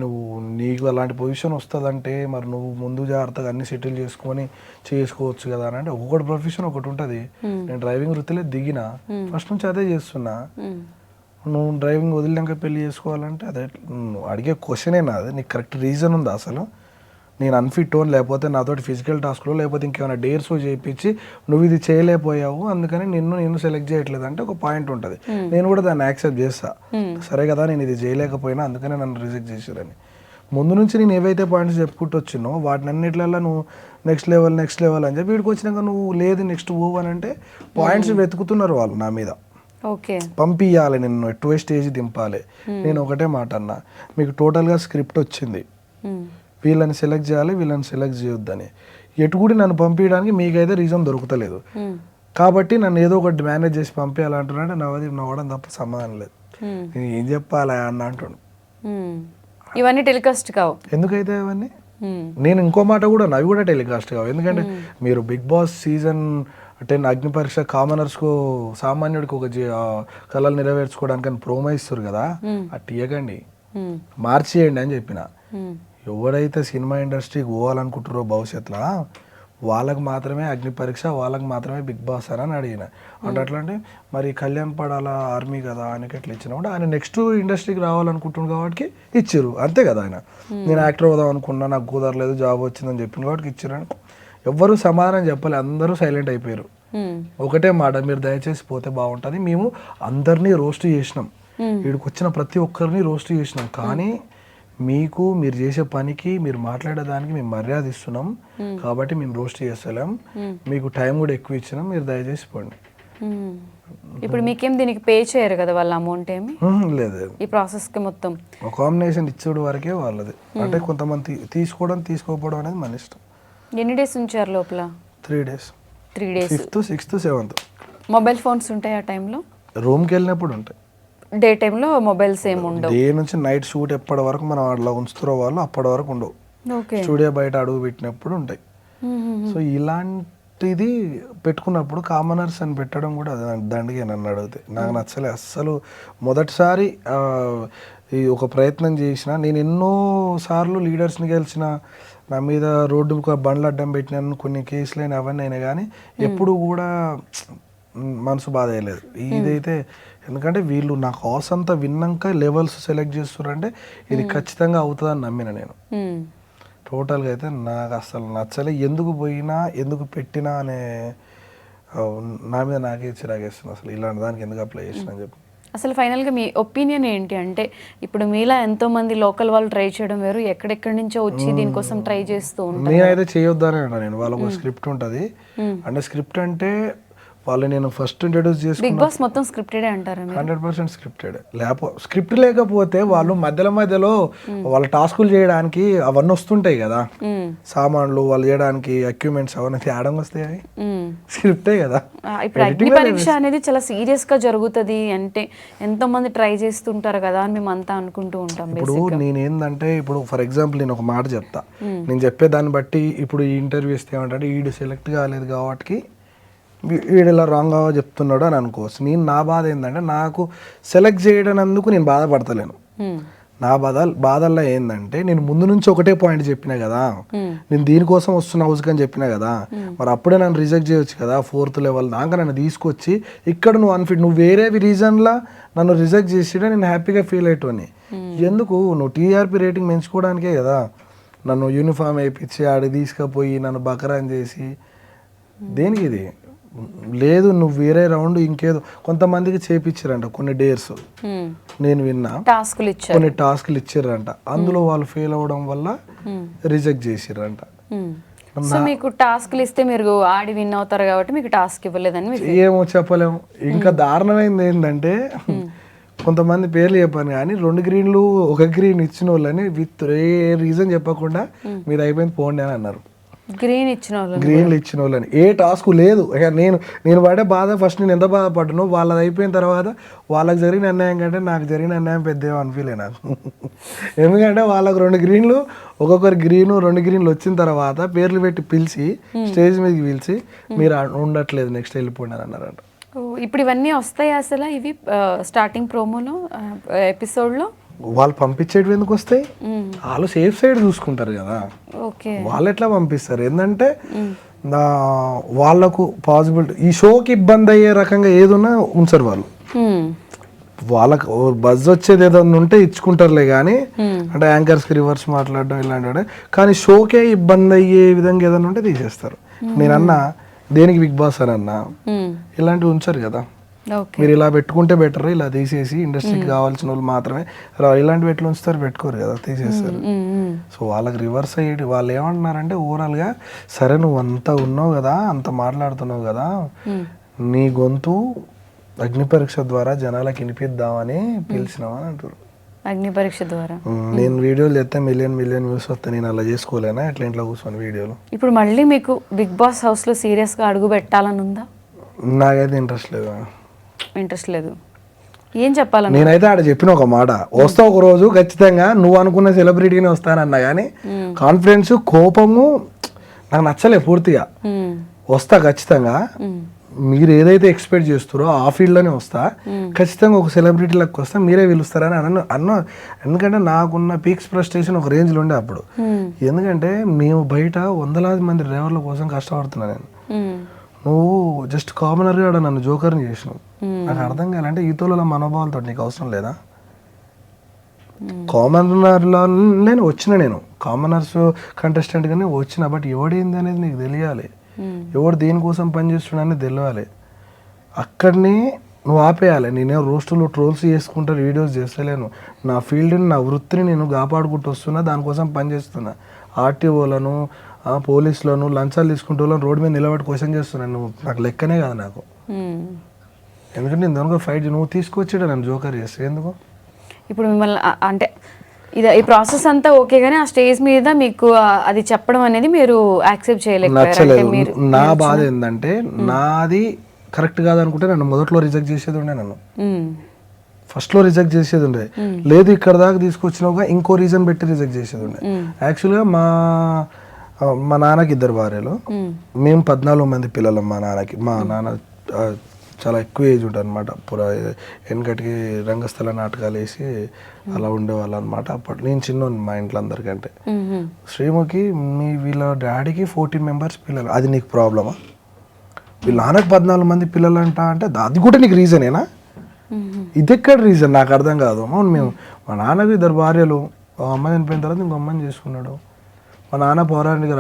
నువ్వు నీకు అలాంటి పొజిషన్ వస్తుందంటే మరి నువ్వు ముందు జాగ్రత్తగా అన్ని సెటిల్ చేసుకొని చేసుకోవచ్చు కదా అని అంటే, ఒకటి ప్రొఫెషన్ ఒకటి ఉంటుంది. నేను డ్రైవింగ్ వృత్తిలో దిగిన ఫస్ట్ నుంచి అదే చేస్తున్నా. నువ్వు డ్రైవింగ్ వదిలినాక పెళ్లి చేసుకోవాలంటే అదే అడిగే క్వశ్చనే నాది. నీకు కరెక్ట్ రీజన్ ఉందా అసలు? నేను అన్ఫిట్ లేకపోతే నాతోటి ఫిజికల్ టాస్క్లో లేకపోతే ఇంకేమైనా డేర్స్ చేయించి నువ్వు ఇది చేయలేకపోయావు అందుకని నేను సెలెక్ట్ చేయట్లేదు అంటే ఒక పాయింట్ ఉంటుంది. నేను కూడా దాన్ని యాక్సెప్ట్ చేస్తా, సరే కదా నేను ఇది చేయలేకపోయినా అందుకనే నన్ను రిజెక్ట్ చేశారని. ముందు నుంచి నేను ఏవైతే పాయింట్స్ చెప్పుకుంటూ వచ్చినో వాటిని అన్నిట్లలో నువ్వు నెక్స్ట్ లెవెల్ అని చెప్పి వీడికి వచ్చినాక నువ్వు లేదు నెక్స్ట్ అని అంటే పాయింట్స్ వెతుకుతున్నారు వాళ్ళు నా మీద. పంపించాలి, నిన్ను ఎటు స్టేజ్ దింపాలి. నేను ఒకటే మాట అన్నా, మీకు టోటల్గా స్క్రిప్ట్ వచ్చింది, వీళ్ళని సెలెక్ట్ చేయాలి వీళ్ళని సెలెక్ట్ చేయొద్దని. ఎటు కూడా నన్ను పంపించడానికి మీకైతే రీజన్ దొరుకుతలేదు. కాబట్టి నన్ను ఏదో ఒకటి మేనేజ్ చేసి పంపించాలంటున్నాడు. నవ్వడం తప్ప సమాధానం లేదు. నేను ఏం చెప్పాలి అన్న అంటాడు. ఇవన్నీ టెలికాస్ట్ కావు. ఎందుకైతే అవన్నీ నేను ఇంకో మాట కూడా అవి కూడా టెలికాస్ట్ కావు. ఎందుకంటే మీరు బిగ్ బాస్ సీజన్ 10 అగ్ని పరీక్ష కామనర్స్కు సామాన్యుడికి ఒక కళలు నెరవేర్చుకోవడానికి ప్రోమో ఇస్తారు కదా, అటు ఇవ్వకండి, మార్చేయండి అని చెప్పిన. ఎవరైతే సినిమా ఇండస్ట్రీకి పోవాలనుకుంటారో భవిష్యత్తులో వాళ్ళకి మాత్రమే అగ్ని పరీక్ష, వాళ్ళకి మాత్రమే బిగ్ బాస్ అని అడిగిన. అంటే అట్లా అంటే మరి కళ్యాణ్ పడాల ఆర్మీ కదా ఆయనకి ఎట్లా ఇచ్చినప్పుడు ఆయన నెక్స్ట్ ఇండస్ట్రీకి రావాలనుకుంటున్నాడు కాబట్టి ఇచ్చారు, అంతే కదా. ఆయన నేను యాక్టర్ అవుదాం అనుకున్నా, నాకు కుదరలేదు, జాబ్ వచ్చిందని చెప్పిన కాబట్టి ఇచ్చారు. ఎవ్వరు సమాధానం చెప్పలే, అందరూ సైలెంట్ అయిపోయారు. ఒకటే మాట, మీరు దయచేసి పోతే బాగుంటుంది. మేము అందరినీ రోస్ట్ చేసినాం, వీడికి వచ్చిన ప్రతి ఒక్కరిని రోస్ట్ చేసినాం, కానీ మీకు మీరు చేసే పనికి మీరు మాట్లాడేదానికి మేము మర్యాద ఇస్తున్నాం కాబట్టి మేము రోస్ట్ చేస్తలేం, మీకు టైం కూడా ఎక్కువ ఇచ్చినాం, మీరు దయచేసి పోండి. ఇప్పుడు మీకేం దీనికి పే చేయరు కదా వాళ్ళ అమౌంట్ ఏమి? లేదు, ఈ ప్రాసెస్కి మొత్తం ఒక కాంబినేషన్ ఇచ్చేడు వరకే వాళ్ళది. అంటే కొంతమంది తీసుకోవడం తీసుకోకపోవడం అనేది మన ఇష్టం. ఎన్ని డేస్ ఉంచారు లోపల? 3 days. 3 days. 5th, 6th, 7th. Mobile phones ఉంటాయి ఆ టైంలో? రూమ్కి వెళ్ళినప్పుడు ఉంటాయి. డే టైంలో మొబైల్స్ ఏమి ఉండవు. డే నుంచి నైట్ షూట్ ఎప్పటి వరకు మనం అట్లా ఉంచుతారో వాళ్ళు అప్పటి వరకు ఉండవు. స్టూడియో బయట అడుగు పెట్టినప్పుడు ఉంటాయి. సో ఇలాంటిది పెట్టుకున్నప్పుడు కామనర్స్ అని పెట్టడం కూడా దండిగా నన్ను అడిగితే నాకు నచ్చలే అస్సలు. మొదటిసారి ఈ ఒక ప్రయత్నం చేసిన, నేను ఎన్నో సార్లు లీడర్స్ని గెలిచిన, నా మీద రోడ్డు బండ్లు అడ్డం పెట్టినాను, కొన్ని కేసులు అయినా అవన్నీ అయినా, కానీ ఎప్పుడు కూడా మనసు బాధ అయ్యలేదు. ఇదైతే ఎందుకంటే వీళ్ళు నా కాస్ అంతా విన్నాక లెవెల్స్ సెలెక్ట్ చేస్తున్నారంటే ఇది ఖచ్చితంగా అవుతుందని నమ్మిన నేను. టోటల్గా అయితే నాకు అసలు నచ్చలే. ఎందుకు పోయినా ఎందుకు పెట్టినా అనే నా మీద నాకే చిరాకేస్తుంది. అసలు ఇలాంటి దానికి ఎందుకు అప్లై చేసిన అని చెప్పి. అసలు ఫైనల్గా మీ ఒపీనియన్ ఏంటి? అంటే ఇప్పుడు మీలా ఎంతోమంది లోకల్ వాళ్ళు ట్రై చేయడం వేరు, ఎక్కడెక్కడి నుంచో వచ్చి దీనికోసం ట్రై చేస్తూ ఉంటారు. నేనైతే చేయొద్దని అన్నా. నేను వాళ్ళకు స్క్రిప్ట్ ఉంటుంది, అంటే స్క్రిప్ట్ అంటే వాళ్ళు నేను ఫస్ట్ ఇంట్రడ్యూస్ చేసుకున్నా. బిగ్ బాస్ మొత్తం స్క్రిప్టెడ్ అంటారా? 100% స్క్రిప్టెడ్. స్క్రిప్ట్ లేకపోతే వాళ్ళు మధ్యలో వాళ్ళ టాస్కులు చేయడానికి అవన్నీ వస్తుంటాయి కదా, సామాన్లు వాళ్ళు చేయడానికి ఎక్విప్మెంట్స్ అవన్నీ తేడంగా వస్తాయి, అవి స్క్రిప్టే కదా. ఇప్పుడు అగ్ని పరీక్ష అనేది చాలా సీరియస్ గా జరుగుతుంది అంటే ఎంతో మంది ట్రై చేస్తుంటారు కదా అని మేము అంతా అనుకుంటూ ఉంటాం. ఇప్పుడు నేనేందంటే ఇప్పుడు ఫర్ ఎగ్జాంపుల్ నేను ఒక మాట చెప్తా, నేను చెప్పే దాన్ని బట్టి ఇప్పుడు ఈ ఇంటర్వ్యూ ఇస్తే ఏమంటే వీడు సెలెక్ట్ కాలేదు కాబట్టి వీడు ఇలా రాంగ్గా చెప్తున్నాడు అని అనుకోవచ్చు. నేను నా బాధ ఏంటంటే నాకు సెలెక్ట్ చేయడనందుకు నేను బాధపడతలేను. నా బాధల్లో ఏంటంటే నేను ముందు నుంచి ఒకటే పాయింట్ చెప్పినా కదా, నేను దీనికోసం వస్తున్న హౌస్కి అని చెప్పినా కదా, మరి అప్పుడే నన్ను రిజెక్ట్ చేయొచ్చు కదా. 4th level దాకా నన్ను తీసుకొచ్చి ఇక్కడ నువ్వు వేరే రీజన్లా నన్ను రిజెక్ట్ చేసి నేను హ్యాపీగా ఫీల్ అయ్యేటోని. ఎందుకు నువ్వు టీఆర్పీ రేటింగ్ పెంచుకోవడానికే కదా నన్ను యూనిఫామ్ వేయించి ఆడి తీసుకుపోయి నన్ను బకరాన్ చేసి, దేనికి ఇది లేదు. నువ్వు వేరే రౌండ్ ఇంకేదో కొంతమందికి చేపించారంట కొన్ని డేర్స్, నేను విన్నా, కొన్ని టాస్క్లు ఇచ్చారంట, అందులో వాళ్ళు ఫెయిల్ అవ్వడం వల్ల రిజెక్ట్ చేసిరంట. సో మీకు టాస్క్లు ఇస్తే మీరు ఆడి విన్ అవుతారు కాబట్టి మీకు టాస్క్ ఇవ్వలేదని ఏమో చెప్పలేము. ఇంకా దారుణమైంది ఏంటంటే కొంతమంది పేర్లు చెప్పాను కానీ 2 గ్రీన్లు 1 గ్రీన్ ఇచ్చిన వాళ్ళని విత్ ఏ రీజన్ చెప్పకుండా మీరు అయిపోయింది పోండి అని అన్నారు. గ్రీన్లు ఇచ్చిన వాళ్ళని ఏ టాస్క్ లేదు. నేను పడే బాధ ఫస్ట్ నేను ఎంత బాధపడ్డానో వాళ్ళది అయిపోయిన తర్వాత వాళ్ళకి జరిగిన అన్యాయం కంటే నాకు జరిగిన అన్యాయం పెద్ద అనిపించలే నాకు. ఎందుకంటే వాళ్ళకి 2 గ్రీన్లు ఒక్కొక్కరు 2 గ్రీన్లు వచ్చిన తర్వాత పేర్లు పెట్టి పిలిచి స్టేజ్ మీదకి పిలిచి మీరు ఉండట్లేదు నెక్స్ట్ వెళ్ళిపోండి అని అన్నారంట. ఇప్పుడు ఇవన్నీ వస్తాయి అసలు ఇవి స్టార్టింగ్ ప్రోమోలో ఎపిసోడ్లో వాళ్ళు పంపించేటివి ఎందుకు వస్తాయి? వాళ్ళు సేఫ్ సైడ్ చూసుకుంటారు కదా, వాళ్ళు ఎట్లా పంపిస్తారు? ఏంటంటే వాళ్ళకు పాసిబిలిటీ ఈ షోకి ఇబ్బంది అయ్యే రకంగా ఏదున్నా ఉంచారు వాళ్ళు. వాళ్ళకు బజ్ వచ్చేది ఏదన్నా ఉంటే ఇచ్చుకుంటారులే కానీ, అంటే యాంకర్స్కి రివర్స్ మాట్లాడడం ఇలాంటి, కానీ షోకే ఇబ్బంది అయ్యే విధంగా ఏదన్నా ఉంటే తీసేస్తారు. నేనన్నా దేనికి బిగ్ బాస్ అని అన్నా ఇలాంటివి ఉంచారు కదా, మీరు ఇలా పెట్టుకుంటే బెటర్, ఇలా తీసేసి ఇండస్ట్రీకి కావాల్సిన వాళ్ళు మాత్రమే ఇలాంటివి ఎట్లా ఉంచుతారు, పెట్టుకోరు కదా, తీసేస్తారు. సో వాళ్ళకి రివర్స్ అయ్యేది. వాళ్ళు ఏమంటున్నారంటే ఓవరాల్గా సరే నువ్వు అంతా ఉన్నావు కదా, అంత మాట్లాడుతున్నావు కదా, నీ గొంతు అగ్ని పరీక్ష ద్వారా జనాలకు వినిపిద్దామని పిలిచినావు అని అంటారు. అగ్ని పరీక్ష ద్వారా. నేను వీడియోలు చేస్తే మిలియన్ వ్యూస్ వస్తాయి, నేను అలా చేసుకోలేనా ఎట్లా ఇంట్లో కూర్చొని వీడియోలు. ఇప్పుడు మళ్ళీ మీకు బిగ్ బాస్ హౌస్లో సీరియస్గా అడుగు పెట్టాలని ఉందా? నాకైతే ఇంట్రెస్ట్ లేదు. ఇంట్రెస్ట్ లేదు. ఏం చెప్పాలని? నేనైతే ఆడ చెప్పిన ఒక మాట, వస్తా ఒక రోజు ఖచ్చితంగా నువ్వు అనుకున్న సెలబ్రిటీనే వస్తానన్నా కానీ కాన్ఫిడెన్స్ కోపము నాకు నచ్చలే పూర్తిగా. వస్తా ఖచ్చితంగా, మీరు ఏదైతే ఎక్స్పెక్ట్ చేస్తారో ఆ ఫీల్డ్లోనే వస్తా ఖచ్చితంగా, ఒక సెలబ్రిటీలకు వస్తా, మీరే పిలుస్తారని అన్న. ఎందుకంటే నాకున్న పీక్స్ ఫ్రస్ట్రేషన్ ఒక రేంజ్లో ఉండే అప్పుడు. ఎందుకంటే మేము బయట వందలాది మంది డ్రైవర్ల కోసం కష్టపడుతున్నా నేను, నువ్వు జస్ట్ కామనర్గా ఆడ నన్ను జోకర్ని చేసినావు. నాకు అర్థం కాలంటే ఈతోళ్ళ మనోభావాలతో నీకు అవసరం లేదా? కామనర్లోనే వచ్చిన నేను, కామనర్స్ కంటెస్టెంట్గానే వచ్చిన, బట్ ఎవడేంది అనేది నీకు తెలియాలి, ఎవడు దేనికోసం పనిచేస్తున్నాడని తెలియాలి. అక్కడనే నువ్వు ఆపేయాలి. నేనే రోస్టులు ట్రోల్స్ చేసుకుంటా వీడియోస్ చేస్తలేను, నా ఫీల్డ్ని నా వృత్తిని నేను కాపాడుకుంటూ వస్తున్నా, దానికోసం పనిచేస్తున్నా. ఆర్టీఓలను పోలీసులను లంచాలు తీసుకుంటూ వాళ్ళని రోడ్డు మీద నిలబడి క్వశ్చన్ చేస్తున్నాను. నువ్వు నాకు లెక్కనే కాదు నాకు, ఎందుకంటే నేను దానికో ఫైట్ నువ్వు తీసుకొచ్చాడు నన్ను జోకర్ చేస్తే ఎందుకు? ఇప్పుడు మిమ్మల్ని అంటే ఈ ప్రాసెస్ అంతా ఓకే, కానీ ఆ స్టేజ్ మీద మీకు అది చెప్పడం అనేది మీరు యాక్సెప్ట్ చేయలేకపోయారు. నా బాధ ఏంటంటే నాది కరెక్ట్ కాదనుకుంటే నన్ను మొదట్లో రిజెక్ట్ చేసేది ఉండే, నన్ను ఫస్ట్లో రిజెక్ట్ చేసేది ఉండే. లేదు ఇక్కడ దాకా తీసుకొచ్చినాక ఇంకో రీజన్ పెట్టి రిజెక్ట్ చేసేది ఉండే. యాక్చువల్గా మా నాన్నకి 2 భార్యలు, మేము 14 మంది పిల్లలు. మా నాన్న చాలా ఎక్కువ ఏజ్ ఉంటుంది అనమాట. వెనకటికి రంగస్థల నాటకాలు వేసి అలా ఉండేవాళ్ళు అనమాట. అప్పట్లో నేను చిన్నోని మా ఇంట్లో అందరికంటే. శ్రీముఖి వీళ్ళ డాడీకి 14 మెంబర్స్ పిల్లలు, అది నీకు ప్రాబ్లమా? వీళ్ళ నాన్నకి 14 మంది పిల్లలు అంటే అది కూడా నీకు రీజనేనా? ఇది ఎక్కడ రీజన్ నాకు అర్థం కాదు. మేము మా నాన్నకి 2 భార్యలు, అమ్మ చనిపోయిన తర్వాత ఇంకో అమ్మని చేసుకున్నాడు. మా నాన్న పౌరాణిక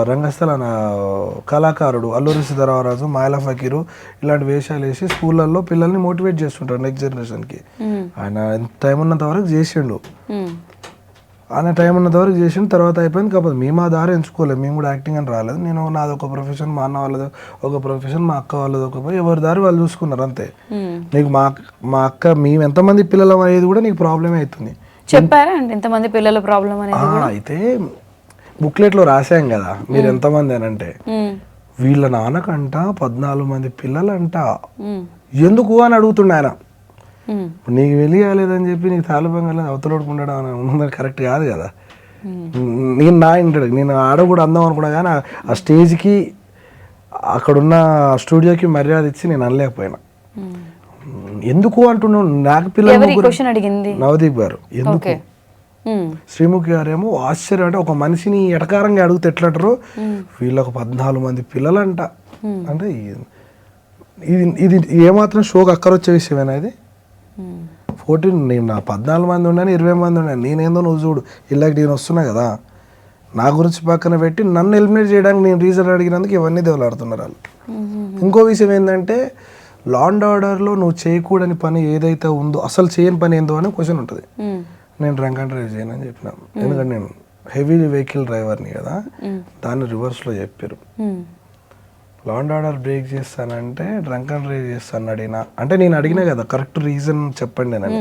రంగస్థల కళాకారుడు, అల్లూరి సీతారామరాజు, మాయల ఫకీరు ఇలాంటి వేషాలు వేసి స్కూళ్ళల్లో పిల్లల్ని మోటివేట్ చేస్తుంటారు నెక్స్ట్ జనరేషన్కి. ఆయన టైం ఉన్నంత వరకు చేసిండు, ఆయన టైం ఉన్నంత వరకు చేసిండు. తర్వాత అయిపోయింది. కాకపోతే మేము ఆ దారి ఎంచుకోలేదు, మేము కూడా యాక్టింగ్ అని రాలేదు. నేను నాది ఒక ప్రొఫెషన్, మా అన్న వాళ్ళది ఒక ప్రొఫెషన్, మా అక్క వాళ్ళది ఒక, ఎవరి దారి వాళ్ళు చూసుకున్నారు అంతే. నీకు మా అక్క మేము ఎంతమంది పిల్లలు అనేది కూడా నీకు ప్రాబ్లమే అవుతుంది. చెప్పారా అండి ఎంతమంది పిల్లల ప్రాబ్లం అనేది? అయితే బుక్లెట్లో రాసాం కదా మీరు ఎంతమంది అని అంటే, వీళ్ళ నాన్నకంట 14 మంది పిల్లలంట. ఎందుకు అని అడుగుతుండే ఆయన. నీకు వెళ్ళియాలేదని చెప్పి నీకు తాలిబంగా అవతలడుకుంటాడు అని ఉన్నది కరెక్ట్ కాదు కదా. నేను ఆడ కూడా అందాం అనుకున్నా కానీ ఆ స్టేజ్కి అక్కడున్న స్టూడియోకి మర్యాద ఇచ్చి నేను అనలేకపోయినా. ఎందుకు అంటున్నావు? నాకు పిల్లలు నవదీప్ గారు ఎందుకు, శ్రీముఖి గారేమో ఆశ్చర్యం. అంటే ఒక మనిషిని ఎటకారంగా అడిగితే ఎట్లంటారు, వీళ్ళకు 14 మంది పిల్లలంట. అంటే ఇది ఏమాత్రం షోకి అక్కరొచ్చే విషయమేనా ఇది? 14 నేను నా 14 మంది ఉన్నాను, 20 మంది ఉన్నాను, నేనేందో నువ్వు చూడు. ఇలాగ నేను వస్తున్నా కదా, నా గురించి పక్కన పెట్టి నన్ను ఎలిమినేట్ చేయడానికి నేను రీజన్ అడిగినందుకు ఇవన్నీ దేవులాడుతున్నారు వాళ్ళు. ఇంకో విషయం ఏంటంటే, లా అండ్ ఆర్డర్లో నువ్వు చేయకూడని పని ఏదైతే ఉందో, అసలు చేయని పని ఏందో అని క్వశ్చన్ ఉంటుంది. నేను డ్రంక్ అండ్ డ్రైవ్ చేయను అని చెప్పిన, ఎందుకంటే నేను హెవీ వెహికల్ డ్రైవర్ని కదా, దాన్ని రివర్స్లో చెప్పారు. లా అండ్ ఆర్డర్ బ్రేక్ చేస్తానంటే డ్రంక్ అండ్ డ్రైవ్ చేస్తాను అడిగినా, అంటే నేను అడిగినా కదా కరెక్ట్ రీజన్ చెప్పండి అని